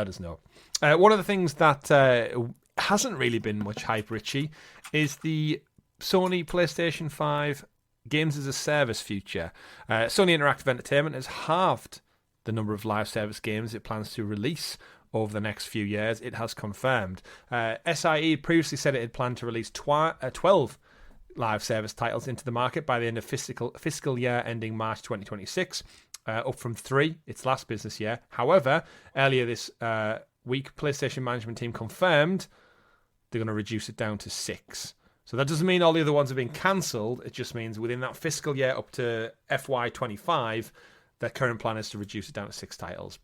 One of the things that hasn't really been much hype, Richie, is the Sony PlayStation 5 Games as a Service future. Sony Interactive Entertainment has halved the number of live service games it plans to release over the next few years. It has confirmed. SIE previously said it had planned to release 12 live service titles into the market by the end of fiscal year ending March 2026, up from 3 its last business year. However, earlier this week, PlayStation management team confirmed they're going to reduce it down to 6. So that doesn't mean all the other ones have been cancelled. It just means within that fiscal year up to FY25, their current plan is to reduce it down to 6 titles.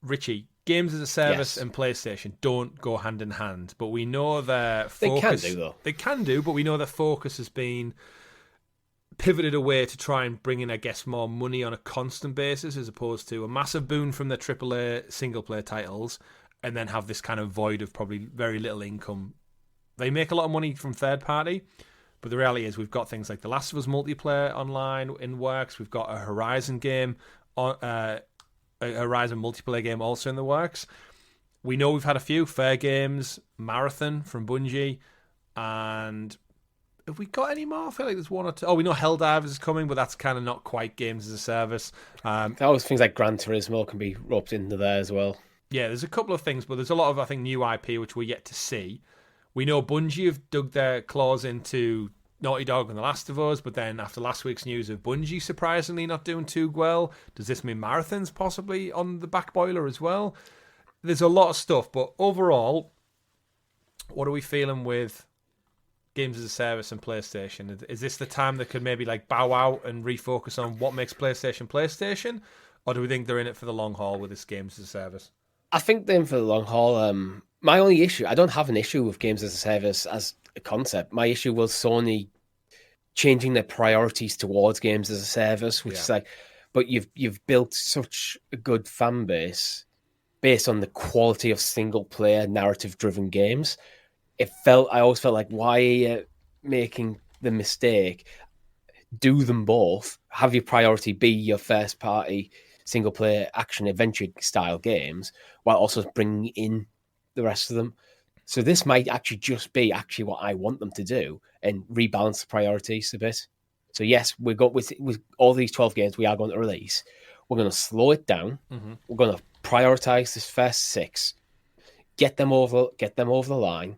Richie, games as a service and PlayStation don't go hand in hand, but we know their focus... They can do, though. They can do, but we know their focus has been pivoted away to try and bring in, I guess, more money on a constant basis, as opposed to a massive boon from their AAA single-player titles, and then have this kind of void of probably very little income. They make a lot of money from third party, but the reality is we've got things like The Last of Us multiplayer online in works. We've got a Horizon game, a Horizon multiplayer game also in the works. We know we've had a few Fair Games, Marathon from Bungie, and have we got any more? I feel like there's one or two. Oh, we know Helldivers is coming, but that's kind of not quite games as a service. That was things like Gran Turismo can be roped into there as well. Yeah, there's a couple of things, but there's a lot of, I think, new IP which we're yet to see. We know Bungie have dug their claws into Naughty Dog and The Last of Us, but then after last week's news of Bungie surprisingly not doing too well, does this mean Marathon's possibly on the back boiler as well? There's a lot of stuff, but overall, what are we feeling with games as a service and PlayStation? Is this the time that could maybe like bow out and refocus on what makes PlayStation, or do we think they're in it for the long haul with this games as a service? I think they're in for the long haul. My only issue, I don't have an issue with games as a service as a concept. My issue was Sony changing their priorities towards games as a service, which is like, but you've built such a good fan base based on the quality of single player narrative driven games. I always felt like, why are you making the mistake? Do them both. Have your priority be your first party single player action adventure style games while also bringing in the rest of them. So this might actually just be what I want them to do and rebalance the priorities a bit. So yes, we got with all these 12 games we are going to release. We're going to slow it down. Mm-hmm. We're going to prioritize this first 6, get them over the line,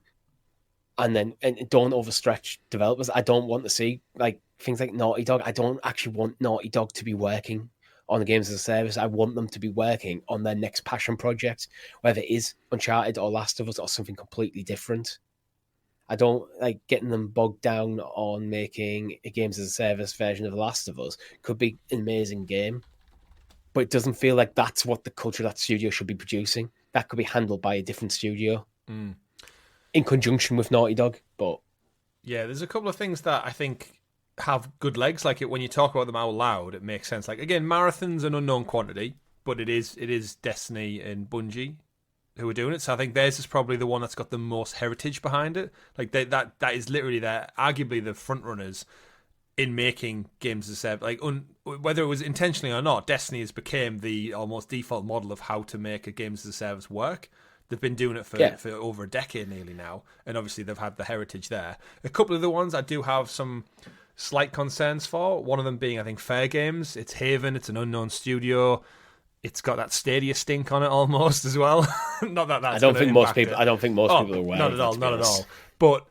and don't overstretch developers. I don't want to see like things like Naughty Dog. I don't actually want Naughty Dog to be working on the games as a service. I want them to be working on their next passion project, whether it is Uncharted or Last of Us or something completely different. I don't like getting them bogged down on making a games as a service version of The Last of Us. Could be an amazing game, but it doesn't feel like that's what the culture of that studio should be producing. That could be handled by a different studio in conjunction with Naughty Dog. But yeah, there's a couple of things that I think have good legs. Like when you talk about them out loud, it makes sense. Like again, Marathon's an unknown quantity, but it is Destiny and Bungie who are doing it. So I think theirs is probably the one that's got the most heritage behind it. Like that is literally they're arguably the front runners in making games as a service. Like whether it was intentionally or not, Destiny has become the almost default model of how to make a games as a service work. They've been doing it for over a decade nearly now, and obviously they've had the heritage there. A couple of the ones I do have some slight concerns for. One of them being, I think, Fair Games. It's Haven. It's an unknown studio. It's got that Stadia stink on it almost as well. Not that that's. I don't think most people are aware. Not at all. Not at all. But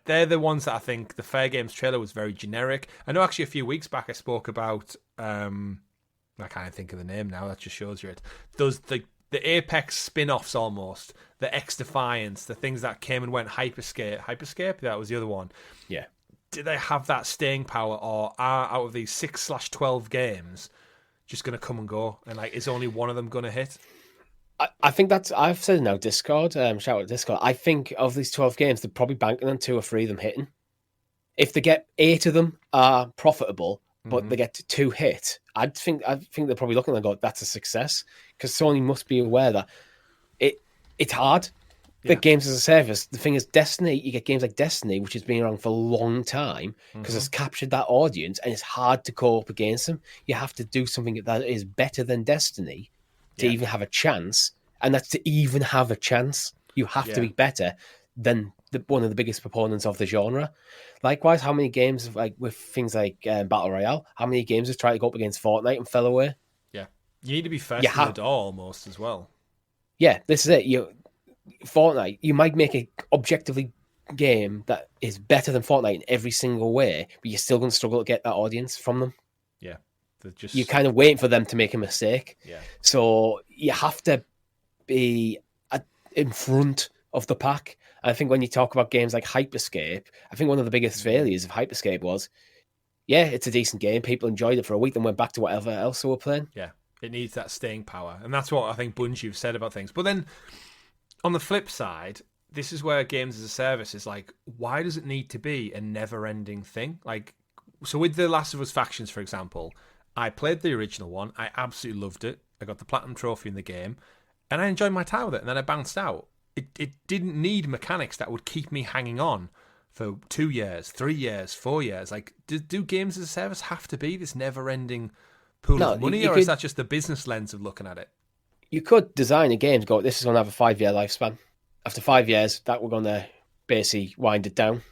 they're the ones that I think the Fair Games trailer was very generic. I know actually a few weeks back I spoke about. I can't think of the name now. That just shows you it. Those the Apex spin-offs almost, the X-Defiance, the things that came and went, Hyperscape, that was the other one. Yeah. Do they have that staying power, or are out of these 6/12 games just going to come and go? And like, is only one of them going to hit? I think that's, I've said it now, Discord, shout out Discord. I think of these 12 games, they're probably banking on 2 or 3 of them hitting. If they get 8 of them are profitable, but they get 2 hit, I think they're probably looking and go, that's a success. Because Sony must be aware that it's hard. The games as a service. The thing is, Destiny, you get games like Destiny, which has been around for a long time because it's captured that audience, and it's hard to go up against them. You have to do something that is better than Destiny to even have a chance, and that's to even have a chance. You have to be better than one of the biggest proponents of the genre. Likewise, how many games like with things like Battle Royale? How many games have tried to go up against Fortnite and fell away? Yeah, you need to be first in the door almost as well. Yeah, this is it. Fortnite, you might make a objectively game that is better than Fortnite in every single way, but you're still going to struggle to get that audience from them. Yeah, you're kind of waiting for them to make a mistake. Yeah, so you have to be in front of the pack. And I think when you talk about games like Hyperscape, I think one of the biggest failures of Hyperscape was, it's a decent game. People enjoyed it for a week, then went back to whatever else they were playing. Yeah, it needs that staying power, and that's what I think Bungie have said about things. But then, on the flip side, this is where games as a service is like, why does it need to be a never-ending thing? Like, so with The Last of Us Factions, for example, I played the original one. I absolutely loved it. I got the Platinum Trophy in the game, and I enjoyed my time with it, and then I bounced out. It didn't need mechanics that would keep me hanging on for 2 years, 3 years, 4 years. Like, do games as a service have to be this never-ending pool of money, or is that just the business lens of looking at it? You could design a game to go, this is going to have a 5-year lifespan. After 5 years, that we're going to basically wind it down.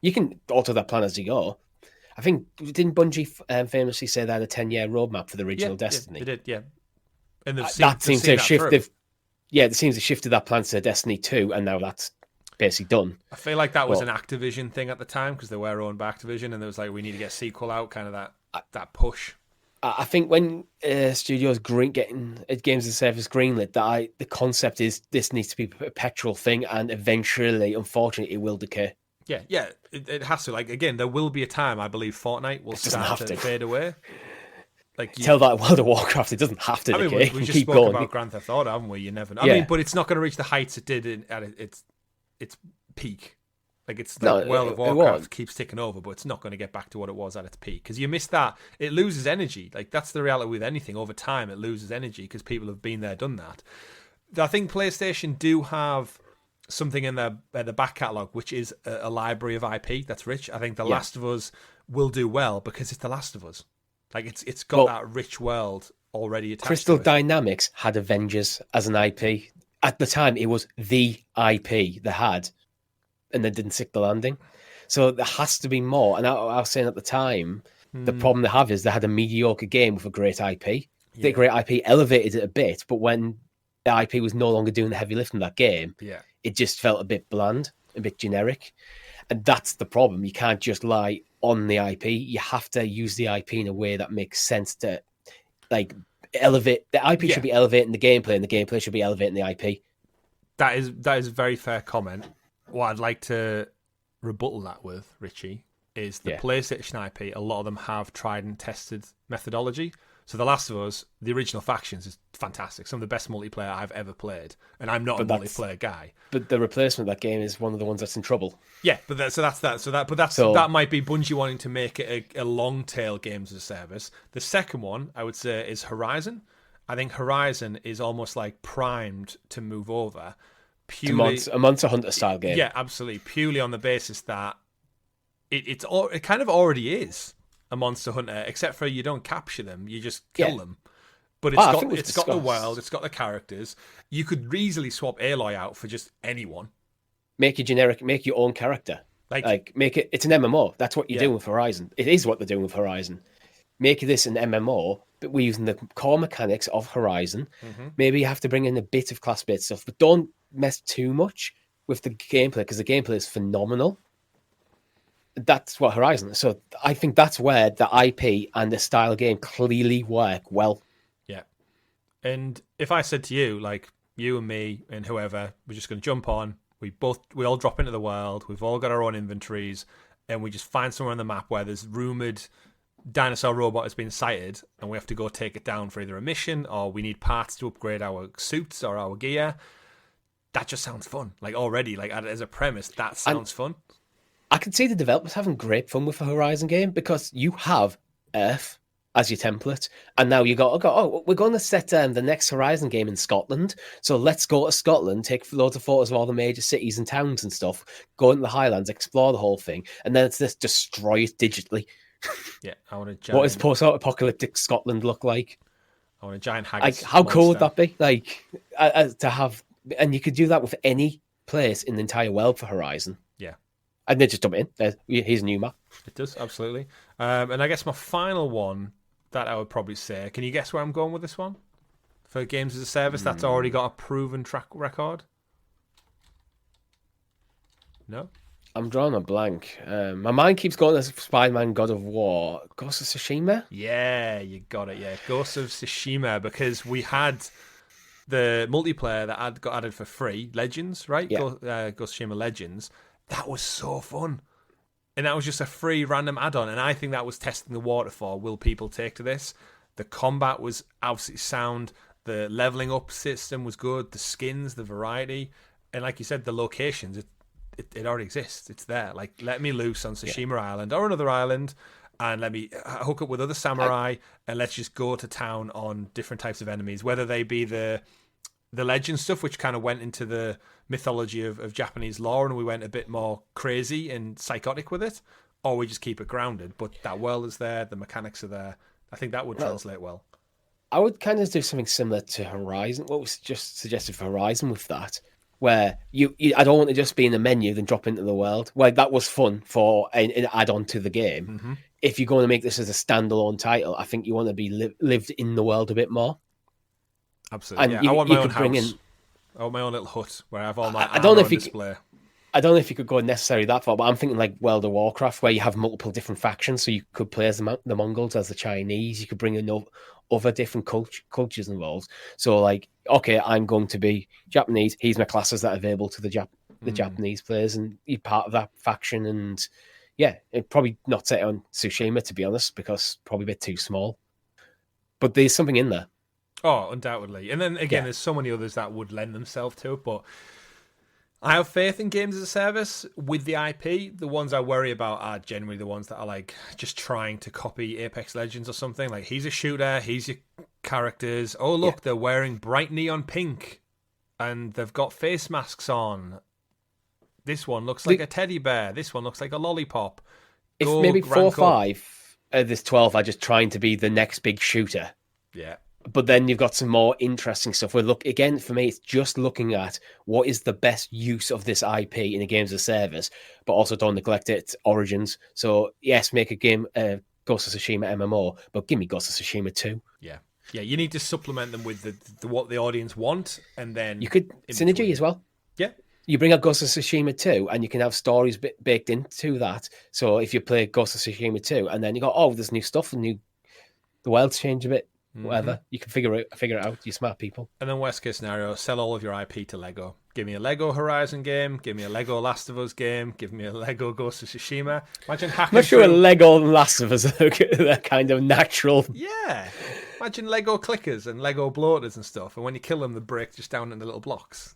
You can alter that plan as you go. I think, didn't Bungie famously say they had a 10-year roadmap for the original Destiny? Yeah, they did, yeah. And that seems to have shifted. Yeah, it seems to have shifted that plan to Destiny 2, and now that's basically done. I feel like that was an Activision thing at the time because they were owned by Activision, and there was like, we need to get a sequel out, kind of that push. I think when studios getting games as a service greenlit, the concept is this needs to be a perpetual thing, and eventually, unfortunately, it will decay. Yeah, it has to. Like, again, there will be a time, I believe, Fortnite will start to fade away. Like, tell that World of Warcraft, it doesn't have to decay. I mean, we just spoke about Grand Theft Auto, haven't we? You never know. I mean, but it's not going to reach the heights it did at its peak. Like, it's like World of Warcraft keeps ticking over, but it's not going to get back to what it was at its peak. Because you miss that, it loses energy. Like, that's the reality with anything. Over time, it loses energy because people have been there, done that. I think PlayStation do have something in their back catalogue, which is a library of IP that's rich. I think The Last of Us will do well because it's The Last of Us. Like, it's got that rich world already attached Crystal to it. Dynamics had Avengers as an IP. At the time, it was the IP they had, and they didn't stick the landing. So there has to be more. And I was saying at the time, the problem they have is they had a mediocre game with a great IP. Yeah. The great IP elevated it a bit, but when the IP was no longer doing the heavy lifting in that game, it just felt a bit bland, a bit generic. And that's the problem. You can't just lie on the IP. You have to use the IP in a way that makes sense to, like, elevate. The IP should be elevating the gameplay, and the gameplay should be elevating the IP. That is a very fair comment. What I'd like to rebuttal that with, Richie, is the PlayStation IP. A lot of them have tried and tested methodology. So The Last of Us, the original Factions, is fantastic. Some of the best multiplayer I've ever played, and I'm not a multiplayer guy. But the replacement of that game is one of the ones that's in trouble. Yeah, but that might be Bungie wanting to make it a long tail games as a service. The second one, I would say, is Horizon. I think Horizon is almost like primed to move over. Purely, a Monster Hunter style game. Yeah, absolutely. Purely on the basis that it kind of already is a Monster Hunter, except for you don't capture them, you just kill them. But it's got the world, it's got the characters. You could easily swap Aloy out for just anyone. Make your own character. Like make it. It's an MMO. That's what you're doing with Horizon. It is what they're doing with Horizon. Make this an MMO, but we're using the core mechanics of Horizon. Mm-hmm. Maybe you have to bring in a bit of class-based stuff, but don't mess too much with the gameplay, because the gameplay is phenomenal. That's what Horizon is. So I think that's where the IP and the style of game clearly work well. Yeah. And if I said to you, like, you and me and whoever, we're just going to jump on, we all drop into the world, we've all got our own inventories, and we just find somewhere on the map where there's rumoured dinosaur robot has been sighted, and we have to go take it down for either a mission, or we need parts to upgrade our suits or our gear. That just sounds fun. Like, already, like, as a premise, that sounds fun. I can see the developers having great fun with a Horizon game, because you have Earth as your template, and now you go, we're going to set the next Horizon game in Scotland, so let's go to Scotland, take loads of photos of all the major cities and towns and stuff, go into the Highlands, explore the whole thing, and then it's just destroy it digitally. Yeah, I want a giant... What does post-apocalyptic Scotland look like? I want a giant haggis. Like, how cool would that be? Like, to have... And you could do that with any place in the entire world for Horizon. Yeah. And then just dump it in. Here's a new map. It does, absolutely. And I guess my final one that I would probably say, can you guess where I'm going with this one? For games as a service that's already got a proven track record? No? I'm drawing a blank. My mind keeps going to Spider-Man God of War. Ghost of Tsushima? Yeah, you got it, yeah. Ghost of Tsushima, because we had the multiplayer that got added for free, Legends, right? Yeah. Ghost of Tsushima Legends. That was so fun. And that was just a free random add-on, and I think that was testing the water for, will people take to this? The combat was absolutely sound. The leveling up system was good. The skins, the variety. And like you said, the locations, it already exists. It's there. Like, let me loose on Tsushima Island or another island, and let me hook up with other samurai, and let's just go to town on different types of enemies, whether they be the legend stuff, which kind of went into the mythology of Japanese lore, and we went a bit more crazy and psychotic with it, or we just keep it grounded. But that world is there, the mechanics are there. I think that would translate well. I would kind of do something similar to Horizon. What was just suggested for Horizon with that, where I don't want to just be in the menu then drop into the world. Well, that was fun for an add-on to the game. Mm-hmm. If you're going to make this as a standalone title, I think you want to be lived in the world a bit more. Absolutely. And I want my own house. I want my own little hut where I have all my art on display. I don't know if you could go necessarily that far, but I'm thinking like World of Warcraft, where you have multiple different factions. So you could play as the Mongols, as the Chinese. You could bring in other different cultures involved. So like, okay, I'm going to be Japanese. Here's my classes that are available to the Japanese players, and you're part of that faction. And yeah, it probably not set on Tsushima, to be honest, because probably a bit too small. But there's something in there. Oh, undoubtedly. And then again, there's so many others that would lend themselves to it, but I have faith in games as a service with the IP. The ones I worry about are generally the ones that are like just trying to copy Apex Legends or something. Like, he's a shooter, he's your characters. Oh, look, they're wearing bright neon pink and they've got face masks on. This one looks like a teddy bear. This one looks like a lollipop. If maybe 4 or 5 of this 12 are just trying to be the next big shooter. Yeah. But then you've got some more interesting stuff. Where look, again, for me, it's just looking at what is the best use of this IP in a game as a service, but also don't neglect its origins. So yes, make a game, Ghost of Tsushima MMO, but give me Ghost of Tsushima 2. Yeah. Yeah, you need to supplement them with the what the audience want, and then you could synergy as well. Yeah. You bring out Ghost of Tsushima 2, and you can have stories baked into that. So if you play Ghost of Tsushima 2, and then you go, oh, there's new stuff, the world's changed a bit. Whatever, you can figure it out. You smart people. And then worst case scenario, sell all of your IP to Lego. Give me a Lego Horizon game. Give me a Lego Last of Us game. Give me a Lego Ghost of Tsushima. Imagine hacking. I'm not sure a Lego and Last of Us are kind of natural. Yeah. Imagine Lego clickers and Lego bloaters and stuff. And when you kill them, they break just down into little blocks.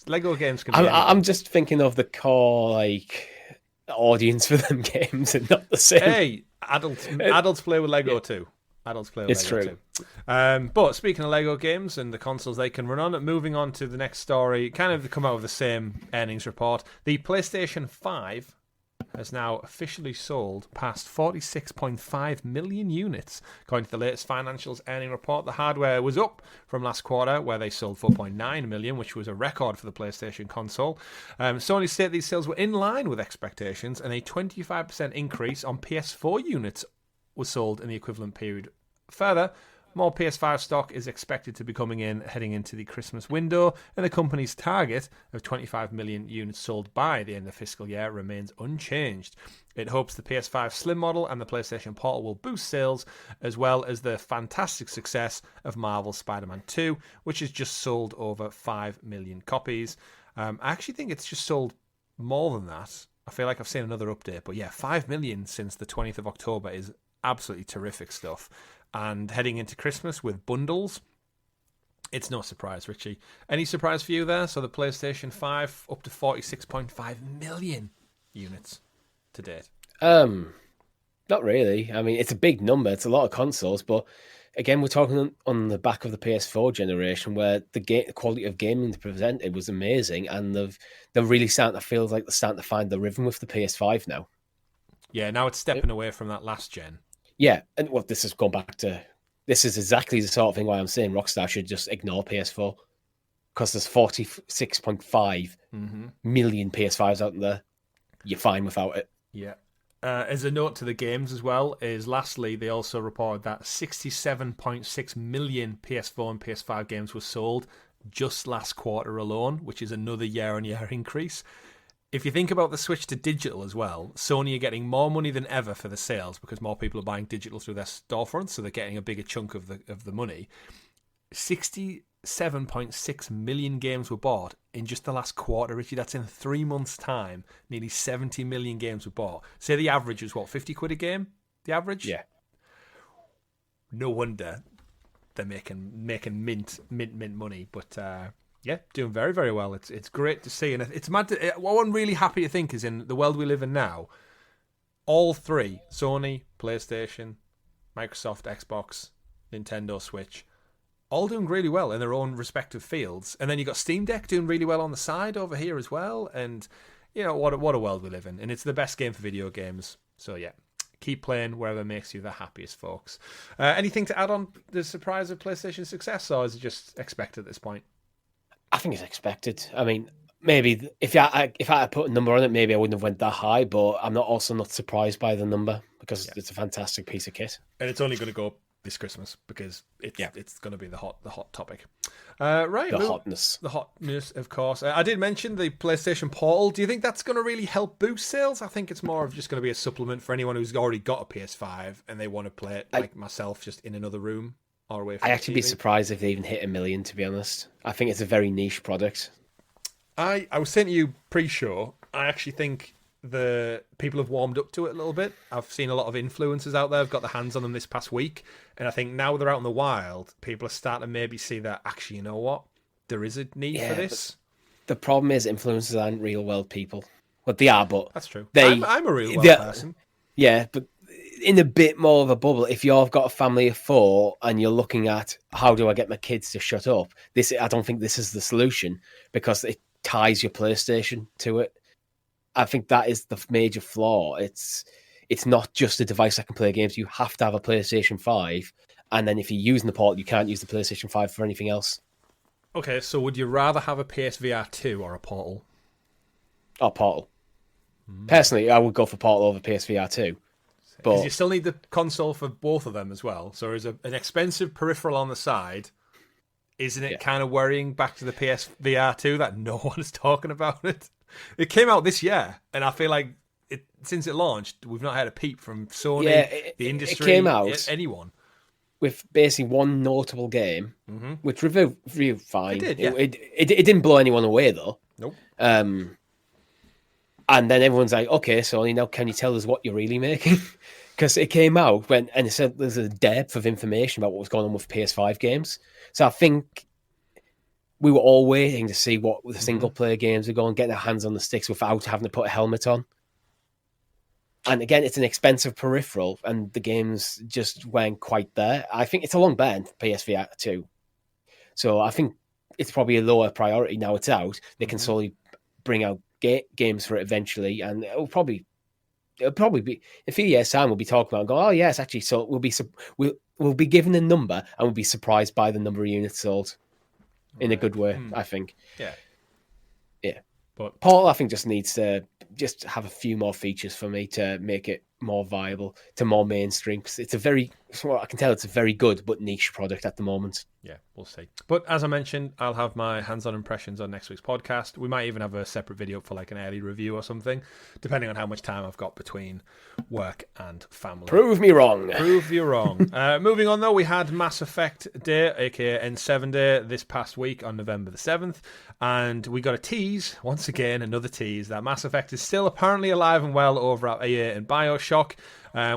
Lego games can be. I'm just thinking of the core like audience for them games, and not the same. Hey, adults play with Lego too. Adults play with it's Lego true. Too. But speaking of Lego games and the consoles they can run on, moving on to the next story, kind of come out of the same earnings report. The PlayStation 5 has now officially sold past 46.5 million units. According to the latest financials earning report, the hardware was up from last quarter, where they sold 4.9 million, which was a record for the PlayStation console. Sony said these sales were in line with expectations, and a 25% increase on PS4 units was sold in the equivalent period. Further, more PS5 stock is expected to be coming in heading into the Christmas window, and the company's target of 25 million units sold by the end of the fiscal year remains unchanged. It hopes the PS5 Slim model and the PlayStation Portal will boost sales, as well as the fantastic success of Marvel's Spider-Man 2, which has just sold over 5 million copies. I actually think it's just sold more than that. I feel like I've seen another update, but yeah, 5 million since the 20th of October is absolutely terrific stuff. And heading into Christmas with bundles, it's no surprise, Richie. Any surprise for you there? So the PlayStation 5 up to 46.5 million units to date. Not really. I mean, it's a big number. It's a lot of consoles, but again, we're talking on the back of the PS4 generation, where the quality of gaming they presented was amazing, and they're really starting to feel like they're starting to find the rhythm with the PS5 now. Yeah, now it's stepping away from that last gen. Yeah, and well, this is exactly the sort of thing why I'm saying Rockstar should just ignore PS4, because there's 46.5 million PS5s out there. You're fine without it. Yeah. As a note to the games as well, is lastly, they also reported that 67.6 million PS4 and PS5 games were sold just last quarter alone, which is another year-on-year increase. If you think about the switch to digital as well, Sony are getting more money than ever for the sales because more people are buying digital through their storefronts, so they're getting a bigger chunk of the money. 67.6 million games were bought in just the last quarter, Richie. That's in 3 months' time. Nearly 70 million games were bought. Say the average was what, 50 quid a game? The average? Yeah. No wonder they're making mint money, but. Yeah, doing very, very well. It's great to see. And it's mad. What I'm really happy to think is in the world we live in now, all three, Sony, PlayStation, Microsoft, Xbox, Nintendo Switch, all doing really well in their own respective fields. And then you got Steam Deck doing really well on the side over here as well. And, you know, what a world we live in. And it's the best game for video games. So, yeah, keep playing wherever makes you the happiest, folks. Anything to add on the surprise of PlayStation's success, or is it just expected at this point? I think it's expected. I mean, maybe if I had put a number on it, maybe I wouldn't have went that high. But I'm not surprised by the number because it's a fantastic piece of kit, and it's only going to go this Christmas because it's Yeah. it's going to be the hot topic. Right, The hotness. the hotness, of course. I did mention the PlayStation Portal. Do you think that's going to really help boost sales? I think it's more of just going to be a supplement for anyone who's already got a PS5 and they want to play it like myself, just in another room or away from I'd the actually be TV. surprised if they even hit 1 million, to be honest. I think it's a very niche product. I was saying to you pre-show, I actually think the people have warmed up to it a little bit. I've seen a lot of influencers out there. I've got their hands on them this past week. And I think now they're out in the wild, people are starting to maybe see that, actually, you know what? There is a need for this. The problem is influencers aren't real world people. Well, they are, but... That's true. I'm a real world person. Yeah, but in a bit more of a bubble, if you've got a family of 4 and you're looking at how do I get my kids to shut up, I don't think this is the solution because it ties your PlayStation to it. I think that is the major flaw. It's not just a device that can play games. You have to have a PlayStation 5. And then if you're using the Portal, you can't use the PlayStation 5 for anything else. Okay, so would you rather have a PSVR 2 or a Portal? Or Portal. Personally, I would go for Portal over PSVR 2. Because you still need the console for both of them as well. So there's an expensive peripheral on the side. Isn't it kind of worrying back to the PSVR 2 that no one is talking about it? It came out this year, and I feel like since it launched, we've not had a peep from Sony, the industry, it came out anyone. With basically one notable game, which reviewed fine. It did, yeah. It didn't blow anyone away, though. Nope. And then everyone's like, okay, Sony, now can you tell us what you're really making? Because it came out and it said there's a depth of information about what was going on with PS5 games. So I think we were all waiting to see what the single-player games are going, getting our hands on the sticks without having to put a helmet on. And again, it's an expensive peripheral, and the games just weren't quite there. I think it's a long bet for PSVR 2. So I think it's probably a lower priority now it's out. They can slowly bring out games for it eventually, and it'll probably be in a few years' time. We'll be talking about, oh yes, actually, so we'll be given a number, and we'll be surprised by the number of units sold. In a good way, I think. Yeah. But Portal, I think, just needs to just have a few more features for me to make it more viable, to more mainstream. Because I can tell it's a very good but niche product at the moment. Yeah, we'll see. But as I mentioned, I'll have my hands-on impressions on next week's podcast. We might even have a separate video for like an early review or something, depending on how much time I've got between work and family. Prove me wrong. Prove you wrong. Moving on, though, we had Mass Effect Day, aka N7 Day, this past week on November the 7th, and we got a tease, once again, another tease, that Mass Effect is still apparently alive and well over at EA and BioShock.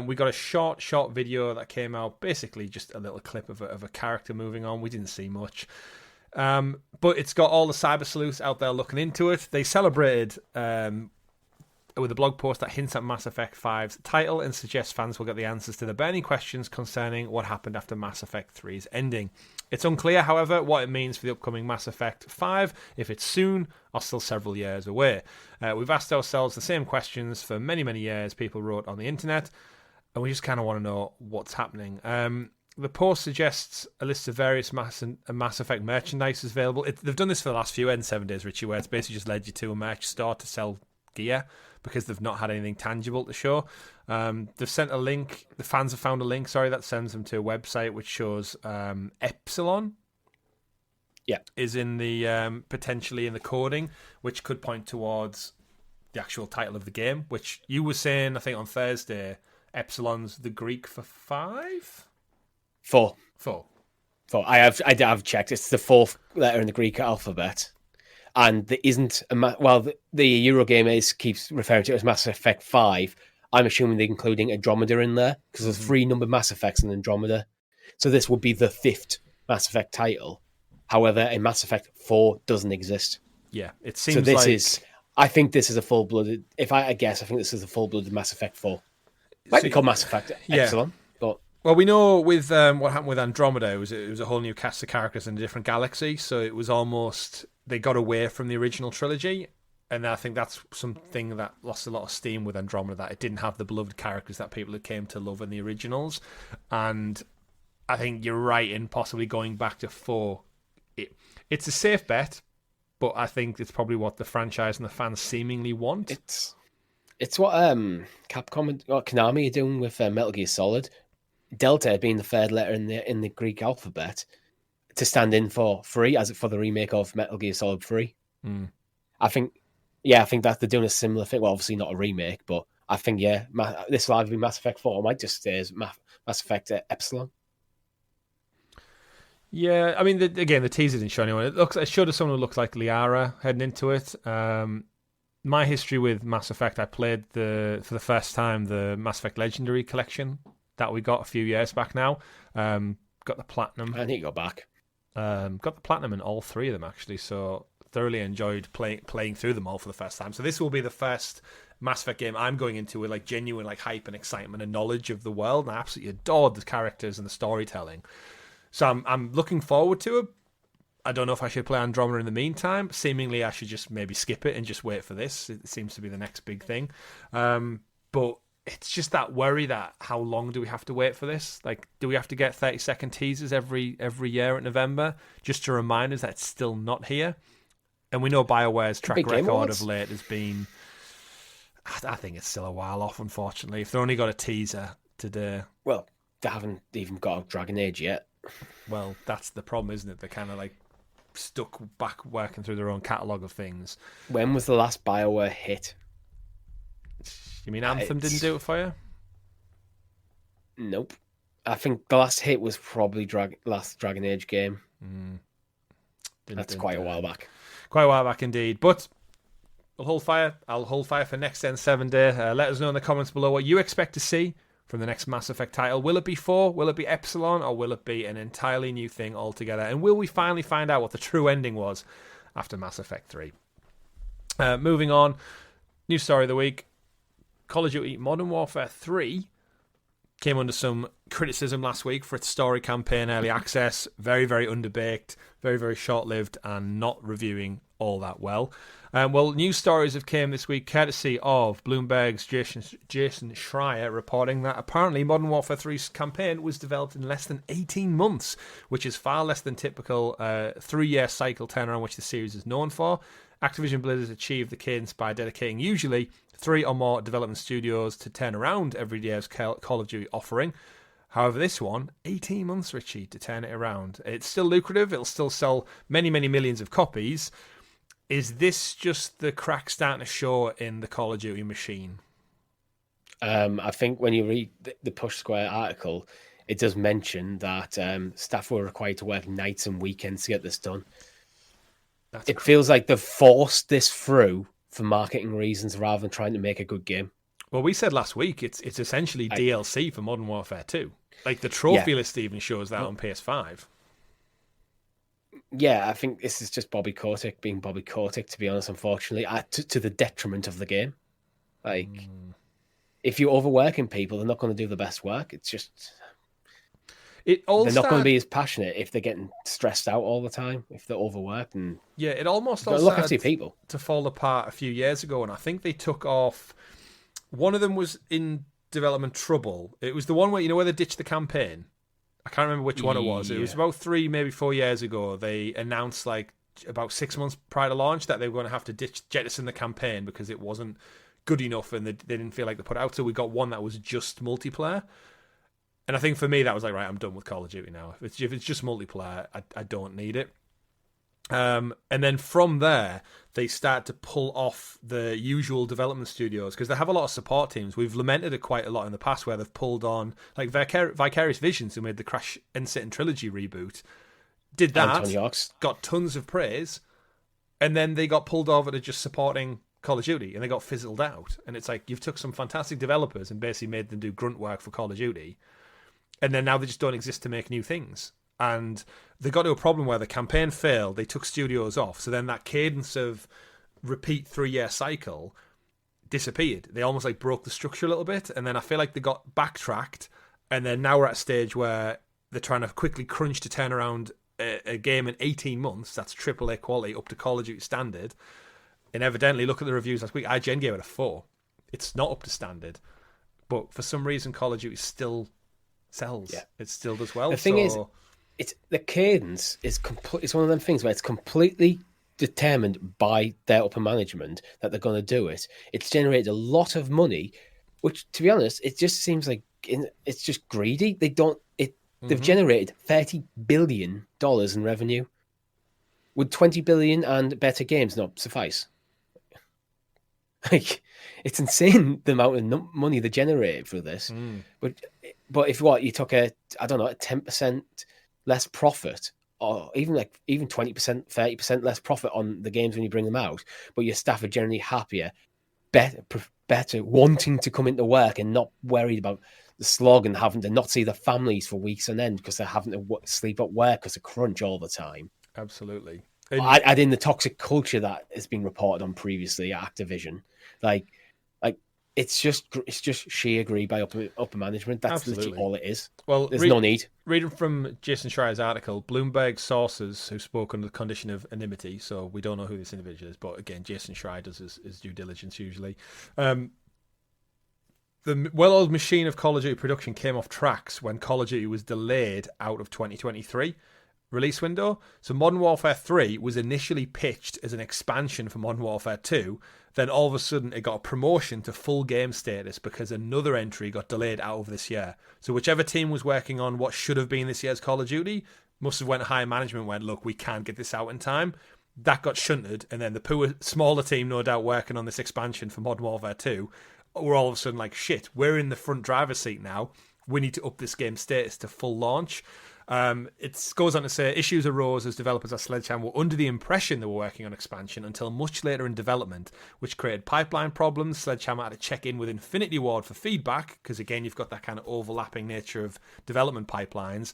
We got a short video that came out, basically just a little clip of a character moving on. We didn't see much. But it's got all the cyber sleuths out there looking into it. They celebrated with a blog post that hints at Mass Effect 5's title and suggests fans will get the answers to the burning questions concerning what happened after Mass Effect 3's ending. It's unclear, however, what it means for the upcoming Mass Effect 5, if it's soon or still several years away. We've asked ourselves the same questions for many, many years, people wrote on the internet, and we just kind of want to know what's happening. The post suggests a list of various Mass Effect merchandise is available. They've done this for the last few N7 days, Richie, where it's basically just led you to a merch store to sell gear because they've not had anything tangible to show. They've sent a link. The fans have found a link, that sends them to a website which shows Epsilon. Yeah, is in the potentially in the coding, which could point towards the actual title of the game, which you were saying, I think, on Thursday, Epsilon's the Greek for 5? 4. 4. I have checked. It's the 4th letter in the Greek alphabet. And there isn't the Eurogamer keeps referring to it as Mass Effect 5. I'm assuming they're including Andromeda in there because there's 3 numbered Mass Effects in Andromeda. So this would be the 5th Mass Effect title. However, in Mass Effect 4 doesn't exist. Yeah, it seems so. This like... is. I think this is a full-blooded. If I guess, I think this is a full-blooded Mass Effect 4. Might be called Mass Effect Epsilon, but. Well, we know with what happened with Andromeda, it was a whole new cast of characters in a different galaxy, so it was almost they got away from the original trilogy, and I think that's something that lost a lot of steam with Andromeda, that it didn't have the beloved characters that people had came to love in the originals, and I think you're right in possibly going back to 4. It's a safe bet, but I think it's probably what the franchise and the fans seemingly want. It's what Capcom, what Konami are doing with Metal Gear Solid. Delta being the third letter in the Greek alphabet to stand in for 3 as for the remake of Metal Gear Solid 3. I think that they're doing a similar thing. Well, obviously not a remake, but I think this will either be Mass Effect 4 or might just stay as Mass Effect Epsilon. Yeah, I mean, the teaser didn't show anyone. It showed us someone who looks like Liara heading into it. My history with Mass Effect, I played for the first time the Mass Effect Legendary Collection that we got a few years back now. Got the platinum. I need to go back. Got the platinum in all 3 of them actually, so thoroughly enjoyed playing through them all for the first time. So this will be the first Mass Effect game I'm going into with like genuine like hype and excitement and knowledge of the world, and I absolutely adored the characters and the storytelling. So I'm looking forward to it. I don't know if I should play Andromeda in the meantime. Seemingly I should just maybe skip it and just wait for this. It seems to be the next big thing. But it's just that worry that how long do we have to wait for this? Like, do we have to get 30-second teasers every year in November just to remind us that it's still not here? And we know BioWare's track record of late has been... I think it's still a while off, unfortunately. If they only got a teaser today... Well, they haven't even got a Dragon Age yet. Well, that's the problem, isn't it? They're kind of like stuck back working through their own catalogue of things. When was the last BioWare hit? You mean Anthem didn't do it for you? Nope. I think the last hit was probably last Dragon Age game. That's quite a while back. Quite a while back indeed. But I'll hold fire. I'll hold fire for next Gen 7 Day. Let us know in the comments below what you expect to see from the next Mass Effect title. Will it be 4? Will it be Epsilon? Or will it be an entirely new thing altogether? And will we finally find out what the true ending was after Mass Effect 3? Moving on. New story of the week. Call of Duty Modern Warfare 3 came under some criticism last week for its story campaign early access. Very, very underbaked, very, very short-lived, and not reviewing all that well. Well, news stories have came this week courtesy of Bloomberg's Jason Schreier reporting that apparently Modern Warfare 3's campaign was developed in less than 18 months, which is far less than typical 3-year cycle turnaround which the series is known for. Activision Blizzard achieved the cadence by dedicating usually 3 or more development studios to turn around every year's Call of Duty offering. However, this one, 18 months, Richie, to turn it around. It's still lucrative. It'll still sell many, many millions of copies. Is this just the crack starting to show in the Call of Duty machine? I think when you read the Push Square article, it does mention that staff were required to work nights and weekends to get this done. It feels like they've forced this through for marketing reasons rather than trying to make a good game. Well, we said last week it's essentially DLC for Modern Warfare 2. Like the trophy list even shows that on PS5. Yeah, I think this is just Bobby Kotick being Bobby Kotick, to be honest, unfortunately, to the detriment of the game. Like, if you're overworking people, they're not going to do the best work. It's just... They're not going to be as passionate if they're getting stressed out all the time, if they're overworked. And yeah, it almost all look after people to fall apart a few years ago, and I think they took off... One of them was in development trouble. It was the one where, where they ditched the campaign. I can't remember which one it was. It was about 3, maybe 4 years ago. They announced, like, about 6 months prior to launch that they were going to have to jettison the campaign because it wasn't good enough and they didn't feel like they put it out. So we got one that was just multiplayer. And I think for me, that was like, right, I'm done with Call of Duty now. If it's just multiplayer, I don't need it. And then from there, they start to pull off the usual development studios because they have a lot of support teams. We've lamented it quite a lot in the past where they've pulled on, like Vicarious Visions, who made the Crash Incident Trilogy reboot, did that, got tons of praise, and then they got pulled over to just supporting Call of Duty, and they got fizzled out. And it's like, you've took some fantastic developers and basically made them do grunt work for Call of Duty, and then now they just don't exist to make new things. And they got to a problem where the campaign failed, they took studios off, so then that cadence of repeat 3-year cycle disappeared. They almost like broke the structure a little bit, and then I feel like they got backtracked, and then now we're at a stage where they're trying to quickly crunch to turn around a game in 18 months, that's AAA quality up to Call of Duty standard, and evidently, look at the reviews last week, IGN gave it a 4. It's not up to standard, but for some reason Call of Duty still sells. Yeah. It still does well. The thing is, it's the cadence is it's one of them things where it's completely determined by their upper management that they're going to do it. It's generated a lot of money, which, to be honest, it just seems like it's just greedy. They've generated $30 billion in revenue. Would 20 billion and better games not suffice? Like, it's insane the amount of money they generated for this. But if you took a 10% less profit, or even 20%, 30% less profit on the games when you bring them out, but your staff are generally happier, better wanting to come into work and not worried about the slog and having to not see their families for weeks on end because they're having to sleep at work because of crunch all the time. Absolutely. Add in the toxic culture that has been reported on previously at Activision. Like it's just sheer greed by upper management. That's literally all it is. Well, there's no need. Reading from Jason Schreier's article, Bloomberg sources who spoke under the condition of anonymity, so we don't know who this individual is, but again, Jason Schreier does his due diligence usually. The well-oiled machine of Call of Duty production came off tracks when Call of Duty was delayed out of 2023 release window. So Modern Warfare 3 was initially pitched as an expansion for Modern Warfare 2. Then all of a sudden it got a promotion to full game status because another entry got delayed out of this year. So whichever team was working on what should have been this year's Call of Duty must have went high management went, look, we can't get this out in time. That got shunted, and then the poor smaller team, no doubt, working on this expansion for Modern Warfare 2 were all of a sudden like, shit, we're in the front driver's seat now. We need to up this game's status to full launch. It goes on to say issues arose as developers at Sledgehammer were under the impression they were working on expansion until much later in development, which created pipeline problems. Sledgehammer had to check in with Infinity Ward for feedback because, again, you've got that kind of overlapping nature of development pipelines.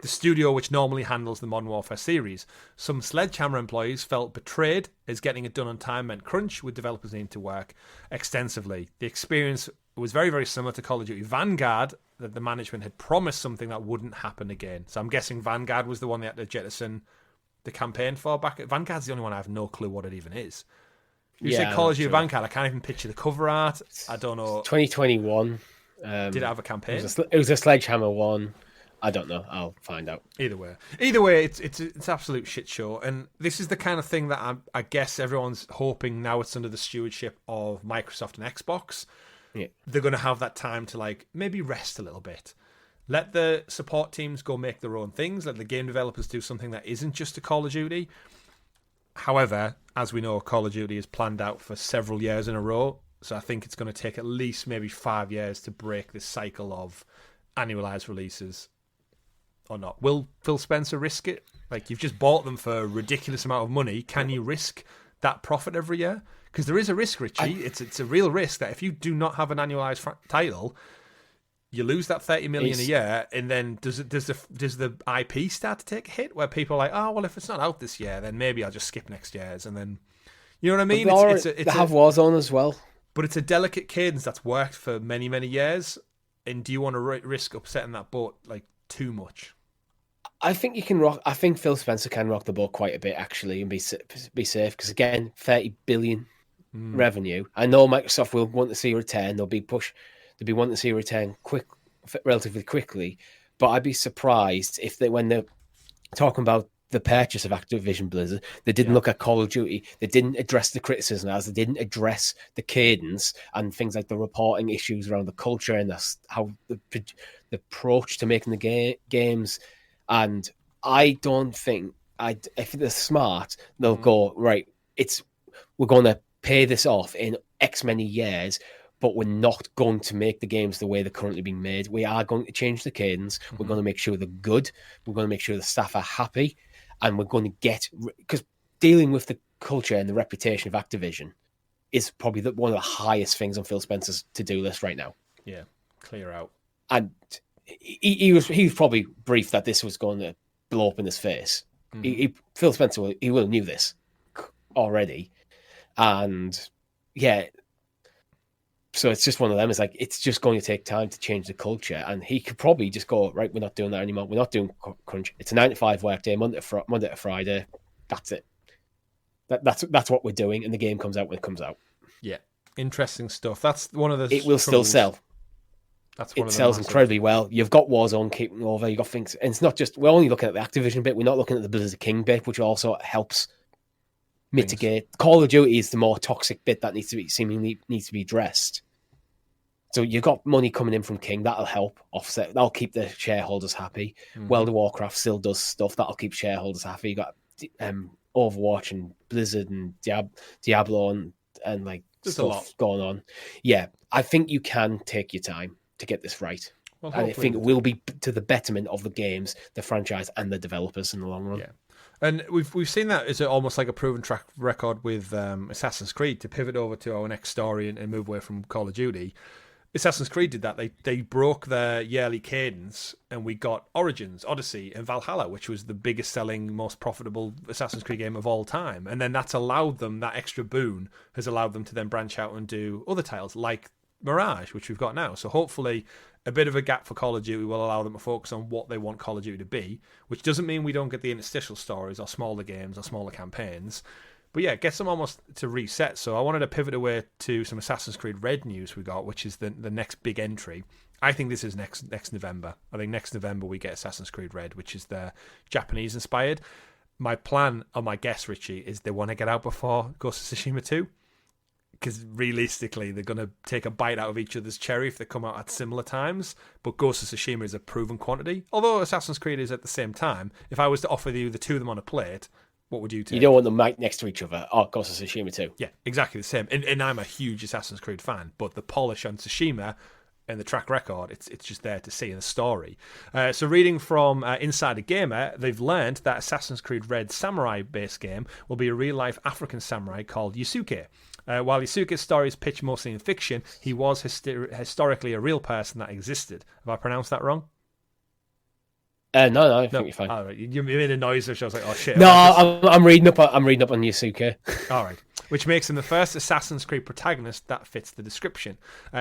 The studio which normally handles the Modern Warfare series. Some Sledgehammer employees felt betrayed as getting it done on time meant crunch, with developers needing to work extensively. The experience was very, very similar to Call of Duty Vanguard, that the management had promised something that wouldn't happen again. So I'm guessing Vanguard was the one they had to jettison the campaign for back. Vanguard's the only one I have no clue what it even is. You say Call of Duty Vanguard, I can't even picture the cover art. I don't know. 2021. Did it have a campaign? It was a Sledgehammer one. I don't know. I'll find out. Either way, it's absolute shit show, and this is the kind of thing that I guess everyone's hoping now it's under the stewardship of Microsoft and Xbox. Yeah. They're going to have that time to like maybe rest a little bit. Let the support teams go make their own things. Let the game developers do something that isn't just a Call of Duty. However, as we know, Call of Duty is planned out for several years in a row, so I think it's going to take at least maybe 5 years to break this cycle of annualized releases. Or not. Will Phil Spencer risk it? Like, you've just bought them for a ridiculous amount of money. Can you risk that profit every year? Because there is a risk, Richie. It's a real risk that if you do not have an annualized title, you lose that 30 million a year, and then does the IP start to take a hit where people are like, oh well, if it's not out this year, then maybe I'll just skip next year's, and then you know what I mean? They have Warzone as well, but it's a delicate cadence that's worked for many, many years. And do you want to risk upsetting that boat like too much? I think you can rock. I think Phil Spencer can rock the boat quite a bit actually, and be safe because again, 30 billion revenue. I know Microsoft will want to see a return. They'll be wanting to see a return relatively quickly. But I'd be surprised if when they're talking about the purchase of Activision Blizzard, they didn't look at Call of Duty. They didn't address the criticism as they didn't address the cadence and things like the reporting issues around the culture and how the approach to making the games. And I don't think if they're smart, they'll go right. We're going to pay this off in X many years, but we're not going to make the games the way they're currently being made. We are going to change the cadence. We're going to make sure they're good. We're going to make sure the staff are happy, and we're going to because dealing with the culture and the reputation of Activision is probably one of the highest things on Phil Spencer's to-do list right now. Yeah, clear out. And he was probably briefed that this was going to blow up in his face. Phil Spencer will have knew this already, and yeah. So it's just one of them. It's like it's just going to take time to change the culture, and he could probably just go right. We're not doing that anymore. We're not doing crunch. It's a 9 to 5 work day, Monday to Friday. That's it. That's what we're doing, and the game comes out when it comes out. Yeah, interesting stuff. That's one of the. It will still sell. That's one it sells incredibly well. You've got Warzone keeping over. You've got things, and it's not just we're only looking at the Activision bit. We're not looking at the Blizzard King bit, which also helps mitigate. Call of Duty is the more toxic bit that needs to be addressed. So you've got money coming in from King, that'll help offset. That'll keep the shareholders happy. World of Warcraft still does stuff that'll keep shareholders happy. You got Overwatch and Blizzard and Diablo and like There's stuff going on. Yeah, I think you can take your time to get this right. Well, and I think it will be to the betterment of the games, the franchise, and the developers in the long run. Yeah. And we've seen that as almost like a proven track record with Assassin's Creed to pivot over to our next story and move away from Call of Duty. Assassin's Creed did that. They broke their yearly cadence, and we got Origins, Odyssey, and Valhalla, which was the biggest selling, most profitable Assassin's Creed game of all time. And then that's allowed them, that extra boon has allowed them to then branch out and do other titles like Mirage, which we've got now. So hopefully a bit of a gap for Call of Duty will allow them to focus on what they want Call of Duty to be, which doesn't mean we don't get the interstitial stories or smaller games or smaller campaigns. But yeah, it gets them almost to reset. So I wanted to pivot away to some Assassin's Creed Red news we got, which is the next big entry. I think this is next November. I think next November we get Assassin's Creed Red, which is the Japanese inspired. My plan, or my guess, Richie, is they want to get out before Ghost of Tsushima 2. Because realistically, they're going to take a bite out of each other's cherry if they come out at similar times. But Ghost of Tsushima is a proven quantity. Although Assassin's Creed is at the same time. If I was to offer you the two of them on a plate, what would you take? You don't want them right next to each other. Oh, Ghost of Tsushima too. Yeah, exactly the same. And I'm a huge Assassin's Creed fan. But the polish on Tsushima and the track record, it's just there to see in the story. So reading from Insider Gamer, they've learned that Assassin's Creed Red samurai-based game will be a real-life African samurai called Yusuke. While Yusuke's story is pitched mostly in fiction, he was historically a real person that existed. Have I pronounced that wrong? No, I think you're fine. All right. You made a noise, which I was like, "Oh shit!" No, I'm reading up. I'm reading up on Yusuke. All right, which makes him the first Assassin's Creed protagonist that fits the description.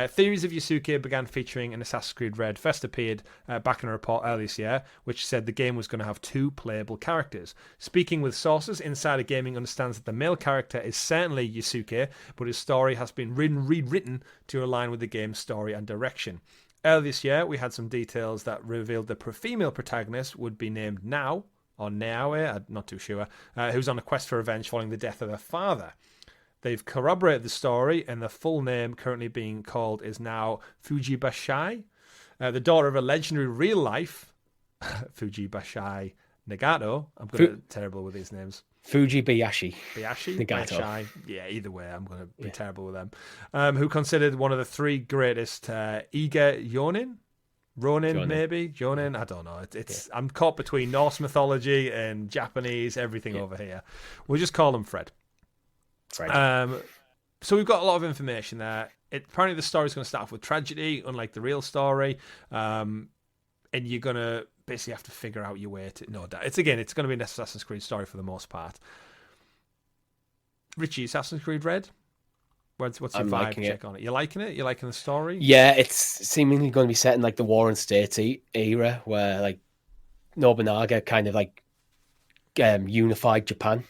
Theories of Yusuke began featuring in Assassin's Creed Red. First appeared back in a report earlier this year, which said the game was going to have 2 playable characters. Speaking with sources, Insider Gaming understands that the male character is certainly Yusuke, but his story has been rewritten to align with the game's story and direction. Earlier this year, we had some details that revealed the female protagonist would be named Now, or Naoe, I'm not too sure, who's on a quest for revenge following the death of her father. They've corroborated the story, and the full name currently being called is now Fujibashai, the daughter of a legendary real-life Fujibashai Nagato. I'm terrible with these names. Fujibayashi. Nagato. Bashai. Yeah, either way, I'm going to be terrible with them. Who considered one of the 3 greatest Ronin, maybe? Jonin? I don't know. I'm caught between Norse mythology and Japanese, everything over here. We'll just call him Fred. So we've got a lot of information there. Apparently the story's going to start off with tragedy, unlike the real story. And you're going to basically have to figure out your way to... No, it's going to be an Assassin's Creed story for the most part. Richie, Assassin's Creed Red? What's your vibe check on it? You liking it? You liking the story? Yeah, it's seemingly going to be set in like the War and State era, where like Nobunaga kind of like unified Japan.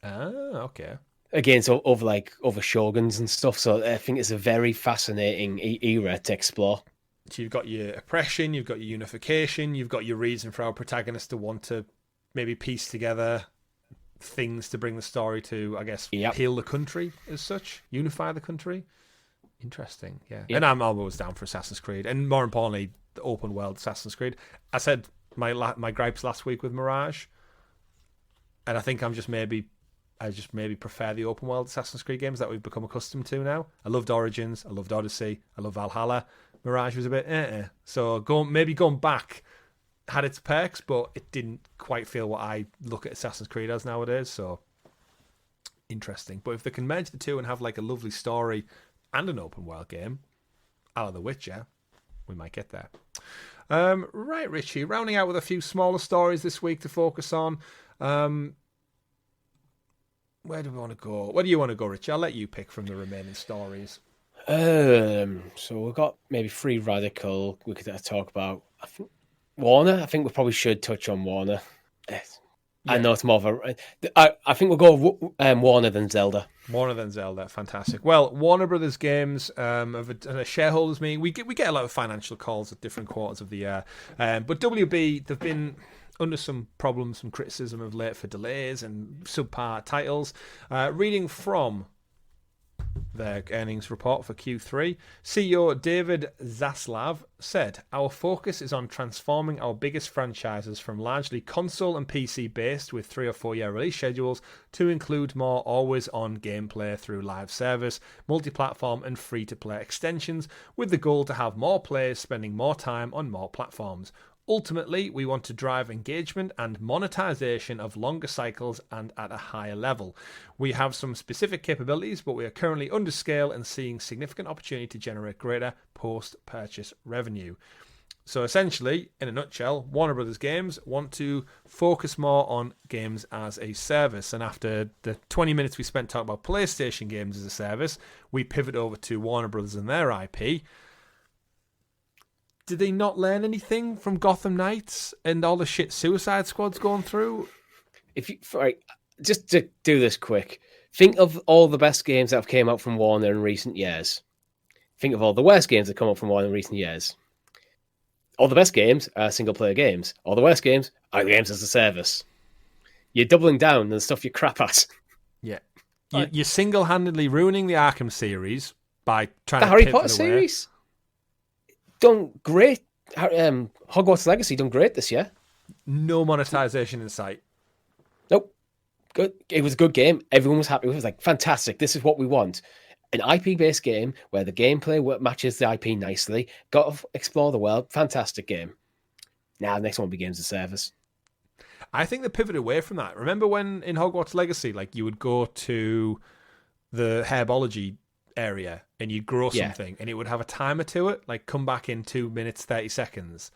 Ah, okay. Against over shoguns and stuff. So I think it's a very fascinating era to explore. So you've got your oppression, you've got your unification, you've got your reason for our protagonist to want to maybe piece together things to bring the story to, I guess, heal the country as such, unify the country. Interesting, yeah. And I'm always down for Assassin's Creed, and more importantly, the open world Assassin's Creed. I said my gripes last week with Mirage, and I think I just maybe prefer the open world Assassin's Creed games that we've become accustomed to now. I loved Origins, I loved Odyssey, I loved Valhalla. Mirage was a bit So going back had its perks, but it didn't quite feel what I look at Assassin's Creed as nowadays. So interesting. But if they can merge the two and have like a lovely story and an open world game, a la The Witcher, we might get there. Right, Richie, rounding out with a few smaller stories this week to focus on. Where do we want to go? Where do you want to go, Richie? I'll let you pick from the remaining stories. So we've got maybe 3 Radical we could talk about. I think Warner. I think we probably should touch on Warner. I know it's more of a... I think we'll go Warner than Zelda. Warner than Zelda, fantastic. Well, Warner Brothers Games have a shareholders meeting. We get a lot of financial calls at different quarters of the year. But WB, they've been under some problems, some criticism of late for delays and subpar titles. Reading from their earnings report for Q3. CEO David Zaslav said, "Our focus is on transforming our biggest franchises from largely console and PC based with 3 or 4 year release schedules to include more always on gameplay through live service, multi-platform and free-to-play extensions, with the goal to have more players spending more time on more platforms. Ultimately, we want to drive engagement and monetization of longer cycles and at a higher level. We have some specific capabilities, but we are currently under scale and seeing significant opportunity to generate greater post-purchase revenue." So essentially, in a nutshell, Warner Brothers Games want to focus more on games as a service. And after the 20 minutes we spent talking about PlayStation games as a service, we pivot over to Warner Brothers and their IP. Did they not learn anything from Gotham Knights and all the shit Suicide Squad's going through? Just to do this quick, think of all the best games that have came out from Warner in recent years. Think of all the worst games that come out from Warner in recent years. All the best games are single-player games. All the worst games are games as a service. You're doubling down on the stuff you crap at. Yeah. You're single-handedly ruining the Arkham series by trying the to Harry pivot Potter away. series done great. Hogwarts Legacy done great this year. No monetization in sight. Nope. Good. It was a good game. Everyone was happy with it. It was like, fantastic. This is what we want. An IP-based game where the gameplay matches the IP nicely. Got to explore the world. Fantastic game. Now the next one begins the service. I think they pivoted away from that. Remember when in Hogwarts Legacy, like you would go to the herbology area and you'd grow something and it would have a timer to it, like come back in 2 minutes, 30 seconds.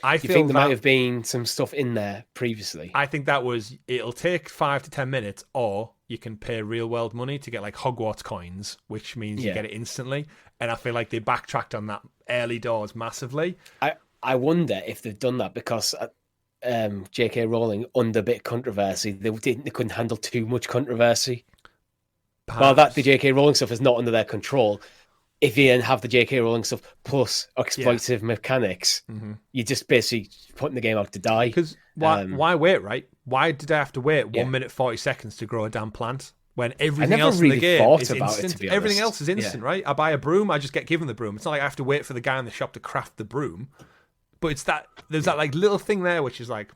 I think there might have been some stuff in there previously. I think that was, it'll take 5 to 10 minutes, or you can pay real world money to get like Hogwarts coins, which means you get it instantly. And I feel like they backtracked on that early doors massively. I wonder if they've done that because J.K. Rowling, under a bit of controversy, they couldn't handle too much controversy. Perhaps. Well, that the J.K. Rowling stuff is not under their control. If you then have the J.K. Rowling stuff plus exploitative mechanics, you're just basically putting the game out to die. Because why wait, right? Why did I have to wait 1 minute 40 seconds to grow a damn plant when everything else in the game is instant? Everything else is instant, right? I buy a broom, I just get given the broom. It's not like I have to wait for the guy in the shop to craft the broom. But it's that there's that like little thing there which is like,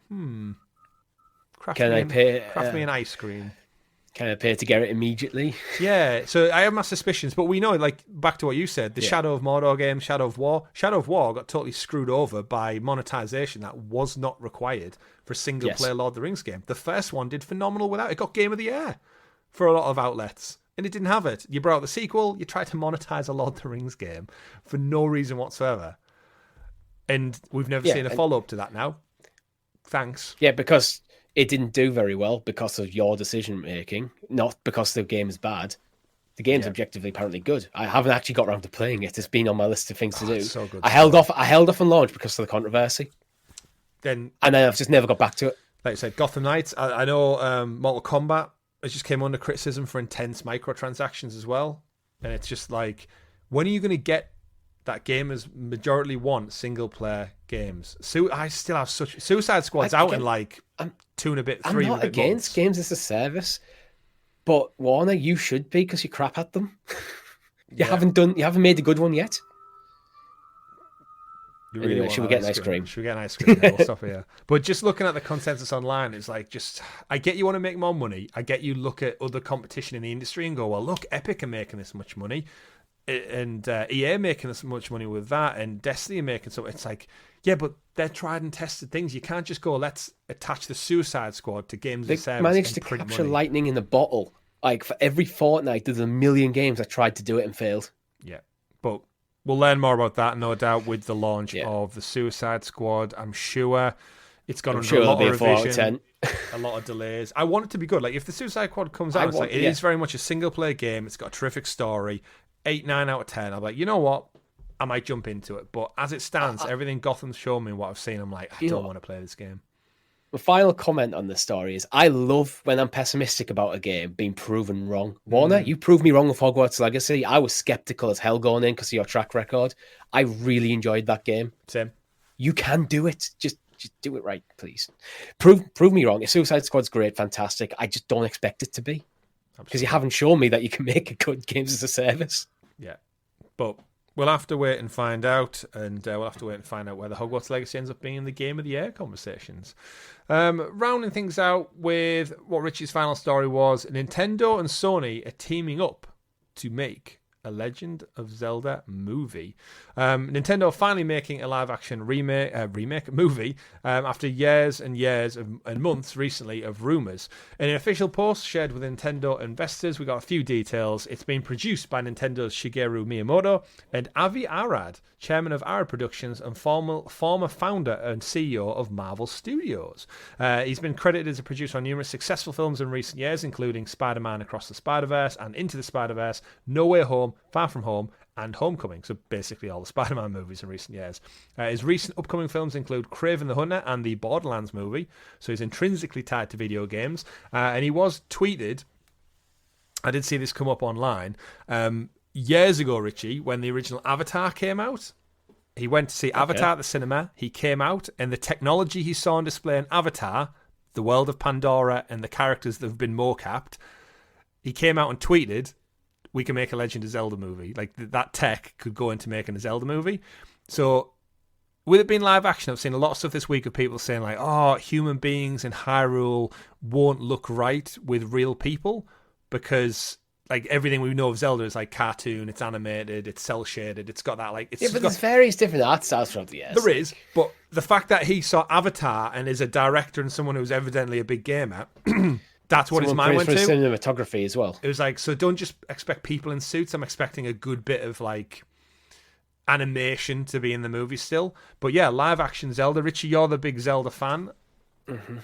craft me an ice cream. Can I pay to get it immediately? Yeah, so I have my suspicions, but we know, like, back to what you said, the Shadow of Mordor game, Shadow of War got totally screwed over by monetization that was not required for a single-player Lord of the Rings game. The first one did phenomenal without it. It got Game of the Year for a lot of outlets, and it didn't have it. You brought out the sequel, you tried to monetize a Lord of the Rings game for no reason whatsoever. And we've never seen a follow-up to that now. Thanks. Yeah, because it didn't do very well because of your decision making, not because the game is bad. The game's objectively apparently good. I haven't actually got around to playing it. It's been on my list of things to do. It's so good. I held off on launch because of the controversy. And then I've just never got back to it. Like you said, Gotham Knights. I know Mortal Kombat, it just came under criticism for intense microtransactions as well. And it's just like, when are you going to get that gamers majority want single player games? I still have such Suicide Squad's out in like 2 and a bit, 3 and a bit. I'm not against games as a service, but Warner, you should be because you crap at them. You haven't made a good one yet. Anyway, should we get an ice cream? Should we get an ice cream? We'll stop here. But just looking at the consensus online, it's like, I get you want to make more money. I get you look at other competition in the industry and go, well, look, Epic are making this much money. And EA making this much money with that, and Destiny making so. It's like, yeah, but they're tried and tested things. You can't just go, let's attach the Suicide Squad to games as a service. They managed to capture lightning in a bottle. Like, for every fortnight, there's a million games that tried to do it and failed. Yeah, but we'll learn more about that, no doubt, with the launch of the Suicide Squad. I'm sure it's gone under a lot of revision, a lot of delays. I want it to be good. Like, if the Suicide Squad comes out, it is very much a single-player game. It's got a terrific story. 8, 9 out of 10. I'm like, you know what? I might jump into it. But as it stands, everything Gotham's shown me, what I've seen, I'm like, I don't want to play this game. The final comment on this story is, I love when I'm pessimistic about a game being proven wrong. Warner, you proved me wrong with Hogwarts Legacy. I was skeptical as hell going in because of your track record. I really enjoyed that game. Same. You can do it. Just do it right, please. Prove me wrong. If Suicide Squad's great, fantastic. I just don't expect it to be. because you haven't shown me that you can make a good games as a service. Yeah, but we'll have to wait and find out, and we'll have to wait and find out where the Hogwarts Legacy ends up being in the Game of the Year conversations. Rounding things out with what Richie's final story was, Nintendo and Sony are teaming up to make a Legend of Zelda movie. Nintendo are finally making a live-action remake movie after years and years and months recently of rumours. In an official post shared with Nintendo investors, we got a few details. It's been produced by Nintendo's Shigeru Miyamoto and Avi Arad, chairman of Arad Productions and former founder and CEO of Marvel Studios. He's been credited as a producer on numerous successful films in recent years, including Spider-Man Across the Spider-Verse and Into the Spider-Verse, No Way Home, Far From Home, and Homecoming, so basically all the Spider-Man movies in recent years. His recent upcoming films include Kraven the Hunter and the Borderlands movie, so he's intrinsically tied to video games. And he was tweeted, I did see this come up online, years ago, Richie, when the original Avatar came out. He went to see Avatar at the cinema, he came out, and the technology he saw on display in Avatar, the world of Pandora and the characters that have been mocapped, he came out and tweeted, we can make a Legend of Zelda movie. Like, that tech could go into making a Zelda movie. So, with it being live action, I've seen a lot of stuff this week of people saying, like, oh, human beings in Hyrule won't look right with real people because, like, everything we know of Zelda is, like, cartoon, it's animated, it's cell-shaded, it's got that, like... It's but there's various different art styles throughout the years. There is, but the fact that he saw Avatar and is a director and someone who's evidently a big gamer... That's what his mind went to. Cinematography as well. It was like, so don't just expect people in suits. I'm expecting a good bit of like animation to be in the movie still. But yeah, live action Zelda. Richie, you're the big Zelda fan. Mm-hmm.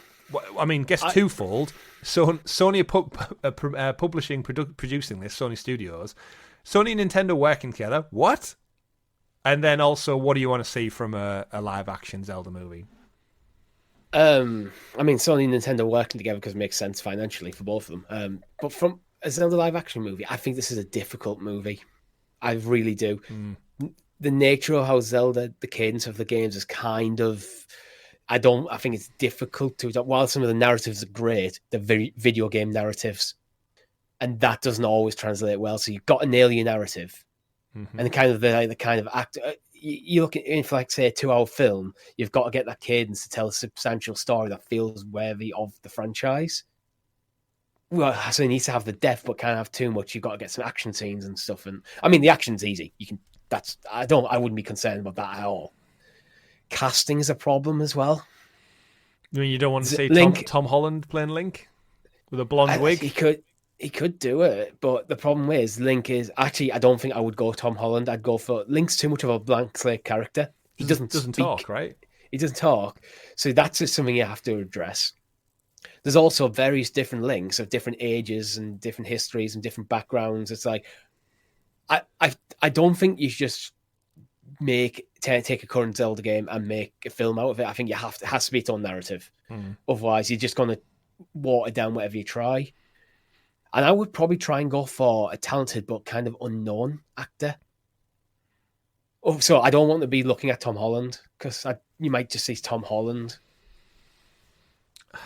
I mean, guess twofold. So Sony are producing this, Sony Studios. Sony and Nintendo working together. What? And then also, what do you want to see from a live action Zelda movie? I mean, Sony and Nintendo working together because it makes sense financially for both of them. But from a Zelda live action movie, I think this is a difficult movie. I really do. The nature of how Zelda, the cadence of the games is kind of... I think it's difficult to... While some of the narratives are great, they're video game narratives. And that doesn't always translate well. So you've got to nail your narrative. Mm-hmm. And the kind of act... You look at, for like, say, a 2-hour film, you've got to get that cadence to tell a substantial story that feels worthy of the franchise. Well, so it needs to have the depth, but can't have too much. You've got to get some action scenes and stuff. And I mean, the action's easy. I wouldn't be concerned about that at all. Casting is a problem as well. I mean, you don't want to see Tom Holland playing Link with a blonde wig? He could do it, but the problem is Link is... Actually, I don't think I would go Tom Holland. I'd go for... Link's too much of a blank slate character. He doesn't talk, right? He doesn't talk. So that's just something you have to address. There's also various different Links of different ages and different histories and different backgrounds. It's like... I don't think you should just take a current Zelda game and make a film out of it. I think it has to be its own narrative. Otherwise, you're just going to water down whatever you try. And I would probably try and go for a talented but kind of unknown actor. Oh, so I don't want to be looking at Tom Holland because you might just see Tom Holland.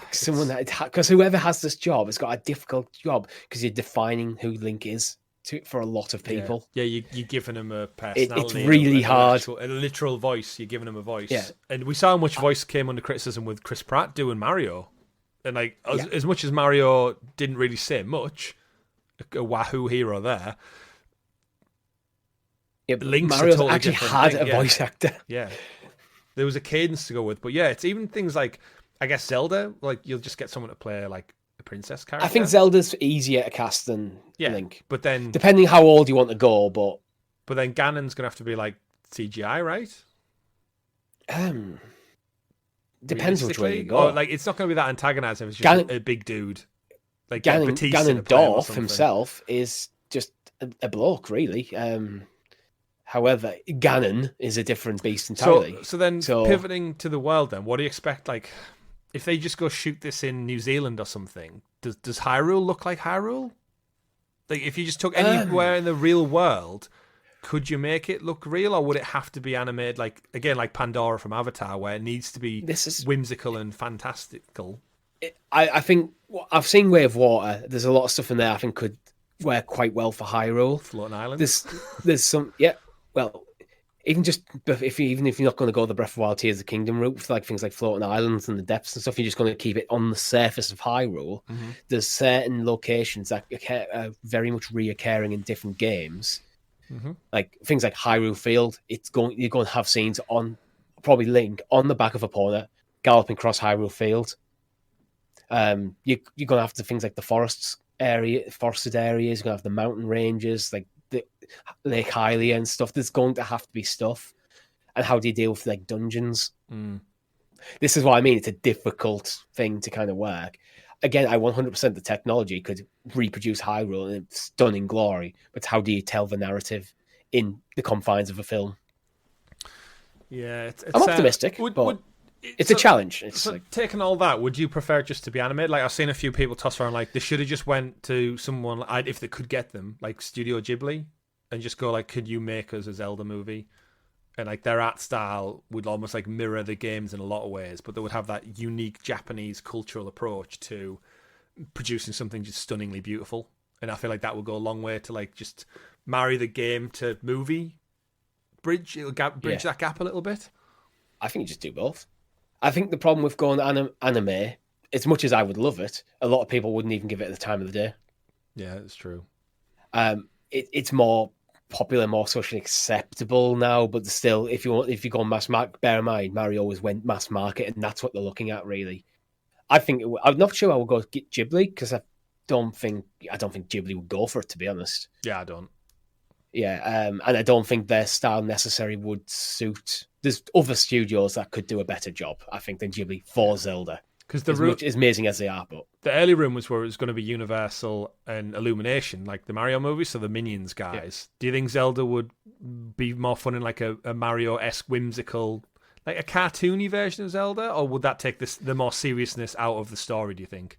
Because whoever has this job has got a difficult job because you're defining who Link is for a lot of people. Yeah, you're giving him a personality. It's really hard. A literal voice. You're giving him a voice. Yeah. And we saw how much voice came under criticism with Chris Pratt doing Mario. And like as much as Mario didn't really say much, a wahoo hero there. Yeah, Link's Mario totally actually had a voice actor. Yeah, there was a cadence to go with, but yeah, it's even things like I guess Zelda. Like you'll just get someone to play like a princess character. I think Zelda's easier to cast than Link, but then depending how old you want to go, but then Ganon's gonna have to be like CGI, right? Depends which way you go. Or, like, it's not going to be that antagonizing. It's just a big dude. Like Ganondorf himself is just a bloke, really. However, Ganon is a different beast entirely. So pivoting to the world, then, what do you expect? Like, if they just go shoot this in New Zealand or something, does Hyrule look like Hyrule? Like, if you just took anywhere in the real world, could you make it look real, or would it have to be animated like Pandora from Avatar, where it needs to be whimsical and fantastical? I think I've seen Way of Water. There's a lot of stuff in there I think could work quite well for Hyrule. Floating Islands. There's some, yeah. Well, even if you're not going to go the Breath of the Wild Tears of the Kingdom route, for like things like floating islands and the depths and stuff, you're just going to keep it on the surface of Hyrule. Mm-hmm. There's certain locations that are very much reoccurring in different games, like things like Hyrule Field. You're going to have scenes on probably Link on the back of Epona galloping across Hyrule Field. You're going to have things like the forested areas. You're going to have the mountain ranges, like the Lake Hylia and stuff. There's going to have to be stuff. And how do you deal with like dungeons? This is what I mean. It's a difficult thing to kind of work. Again, I 100% the technology could reproduce Hyrule in stunning glory, but how do you tell the narrative in the confines of a film? Yeah, I'm optimistic, but it's a challenge. It's so taking all that, would you prefer it just to be animated? Like I've seen a few people toss around like they should have just went to someone if they could get them, like Studio Ghibli, and just go like, could you make us a Zelda movie? And like their art style would almost like mirror the games in a lot of ways, but they would have that unique Japanese cultural approach to producing something just stunningly beautiful. And I feel like that would go a long way to like just marry the game to movie, bridge that gap a little bit. I think you just do both. I think the problem with going anime, as much as I would love it, a lot of people wouldn't even give it the time of the day. Yeah, it's true. It's more popular, more socially acceptable now, but still, if you go mass market, bear in mind, Mario always went mass market, and that's what they're looking at, really. I'm not sure I would go get Ghibli, because I don't think Ghibli would go for it, to be honest. Yeah, I don't. Yeah, and I don't think their style necessarily would suit. There's other studios that could do a better job, I think, than Ghibli for Zelda. Because as amazing as they are, but the early rumors were it was going to be Universal and Illumination, like the Mario movies, so the Minions guys. Yeah. Do you think Zelda would be more fun in like a Mario-esque whimsical, like a cartoony version of Zelda, or would that take the more seriousness out of the story? Do you think?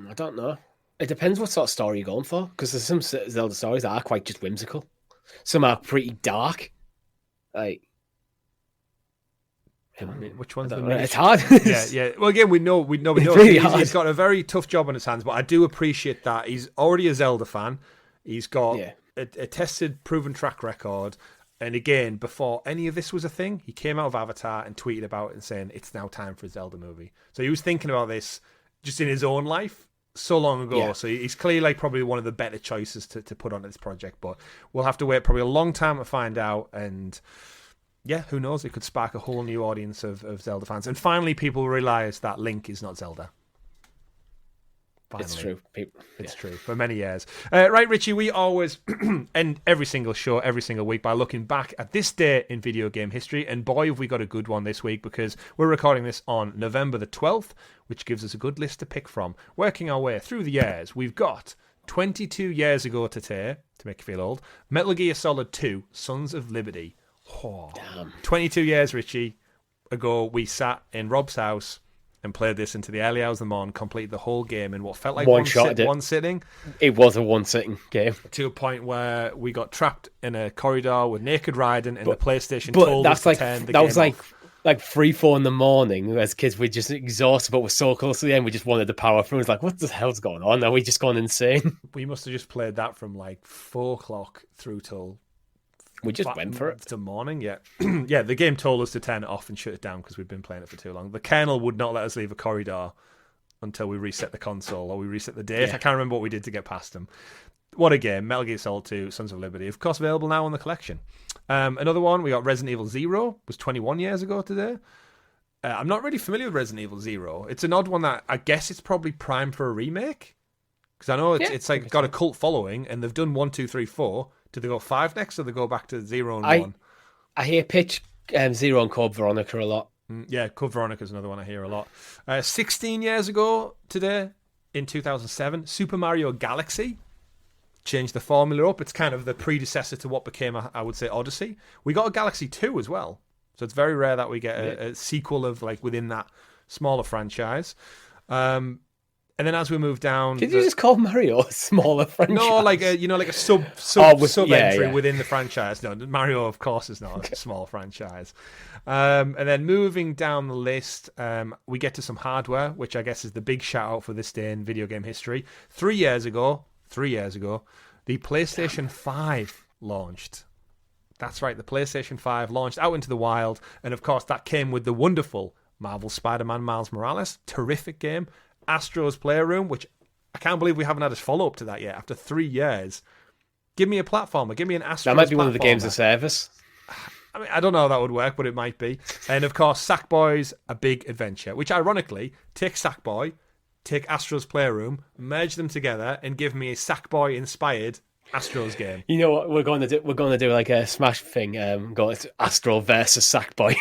I don't know. It depends what sort of story you're going for, because there's some Zelda stories that are quite just whimsical. Some are pretty dark. Like, which one's the it's hard. Yeah. Well, again, we know. Really he's got a very tough job on his hands, but I do appreciate that he's already a Zelda fan. He's got a tested, proven track record. And again, before any of this was a thing, he came out of Avatar and tweeted about it and saying it's now time for a Zelda movie. So he was thinking about this just in his own life so long ago. Yeah. So he's clearly like probably one of the better choices to put on this project. But we'll have to wait probably a long time to find out. And yeah, who knows? It could spark a whole new audience of Zelda fans. And finally, people realise that Link is not Zelda. Finally. It's true. It's true. For many years. Right, Richie, we always end every single show, every single week by looking back at this day in video game history. And boy, have we got a good one this week, because we're recording this on November the 12th, which gives us a good list to pick from. Working our way through the years, we've got 22 years ago today, to make you feel old, Metal Gear Solid 2, Sons of Liberty. Oh, damn. 22 years, Richie, ago, we sat in Rob's house and played this into the early hours of the morning, completed the whole game in what felt like one sitting. It was a one-sitting game. To a point where we got trapped in a corridor with Naked Raiden, and the PlayStation told us to turn the game off. That was like 3-4 in the morning. As kids, we're just exhausted, but we're so close to the end, we just wanted the power through. It was like, what the hell's going on? Are we just gone insane? We must have just played that from like 4 o'clock through till... We just went for it. To morning, yeah. Yeah, the game told us to turn it off and shut it down because we'd been playing it for too long. The kernel would not let us leave a corridor until we reset the console or we reset the date. Yeah. I can't remember what we did to get past them. What a game. Metal Gear Solid 2, Sons of Liberty. Of course, available now on the collection. Another one, we got Resident Evil 0. Was 21 years ago today. I'm not really familiar with Resident Evil 0. It's an odd one that I guess it's probably primed for a remake. Because I know it's like got a cult following, and they've done 1, 2, 3, 4. Do they go 5 next, or they go back to 0 and 1? I hear pitch 0 and Code Veronica a lot. Yeah, Code Veronica is another one I hear a lot. 16 years ago today, in 2007, Super Mario Galaxy changed the formula up. It's kind of the predecessor to what became, I would say, Odyssey. We got a Galaxy 2 as well. So it's very rare that we get a sequel of like within that smaller franchise. And then as we move down, did you just call Mario a smaller franchise? No, like a sub entry within the franchise. No, Mario, of course, is not a small franchise. And then moving down the list, we get to some hardware, which I guess is the big shout out for this day in video game history. 3 years ago, the PlayStation 5 launched. That's right, the PlayStation 5 launched out into the wild, and of course that came with the wonderful Marvel Spider-Man Miles Morales, terrific game. Astro's Playroom, which I can't believe we haven't had a follow-up to that yet after 3 years. Give me a platformer. Give me an Astro's That might be platformer. one of the games of service. I mean, I don't know how that would work, but it might be. And of course, Sackboy's A Big Adventure, which ironically, take Sackboy, take Astro's Playroom, merge them together, and give me a Sackboy-inspired Astro's game. You know what we're going to do? We're going to do like a Smash thing. Go Astro versus Sackboy.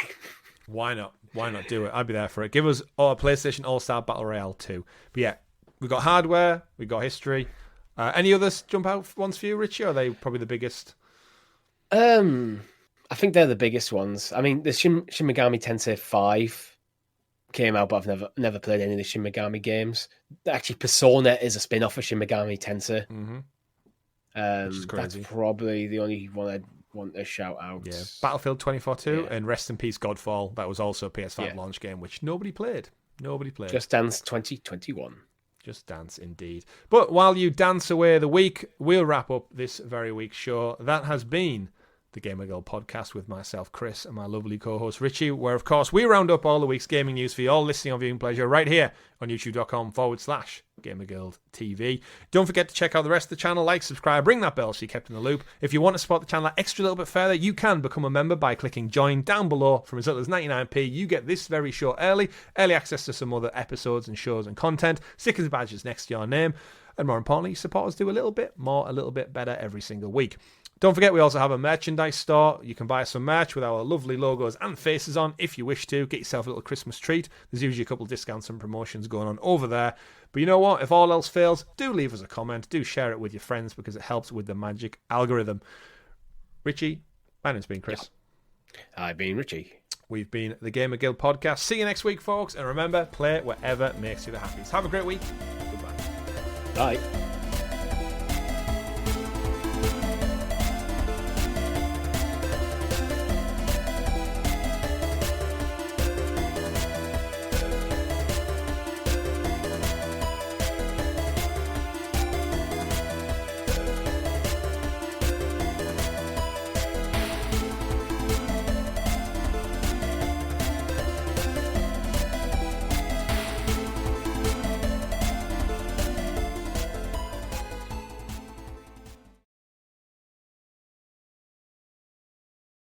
Why not? Why not do it? I'd be there for it. Give us a PlayStation All-Star Battle Royale 2. But yeah, we've got hardware, we've got history. Any others jump out ones for you, Richie? Or are they probably the biggest? I think they're the biggest ones. I mean, the Shin Megami Tensei 5 came out, but I've never played any of the Shin Megami games. Actually, Persona is a spin-off of Shin Megami Tensei. Mm-hmm. Which is crazy. That's probably the only one I'd want to shout out. Yeah, Battlefield 2042 and rest in peace Godfall. That was also a PS5 launch game, which nobody played. Just Dance 2021. Just Dance, indeed. But while you dance away the week, we'll wrap up this very week's show. That has been the GamerGuild Podcast with myself, Chris, and my lovely co-host, Richie, where, of course, we round up all the week's gaming news for you all listening on viewing pleasure right here on youtube.com/GamerGuildTV. Don't forget to check out the rest of the channel, like, subscribe, ring that bell so you're kept in the loop. If you want to support the channel that extra little bit further, you can become a member by clicking join down below. From as little as 99p, you get this very show early access to some other episodes and shows and content, stickers and badges next to your name, and more importantly, support us do a little bit better every single week. Don't forget, we also have a merchandise store. You can buy some merch with our lovely logos and faces on if you wish to. Get yourself a little Christmas treat. There's usually a couple of discounts and promotions going on over there. But you know what? If all else fails, do leave us a comment. Do share it with your friends because it helps with the magic algorithm. Richie, my name's been Chris. I've been Richie. We've been the Gamer Guild Podcast. See you next week, folks. And remember, play whatever makes you the happiest. Have a great week. Goodbye. Bye.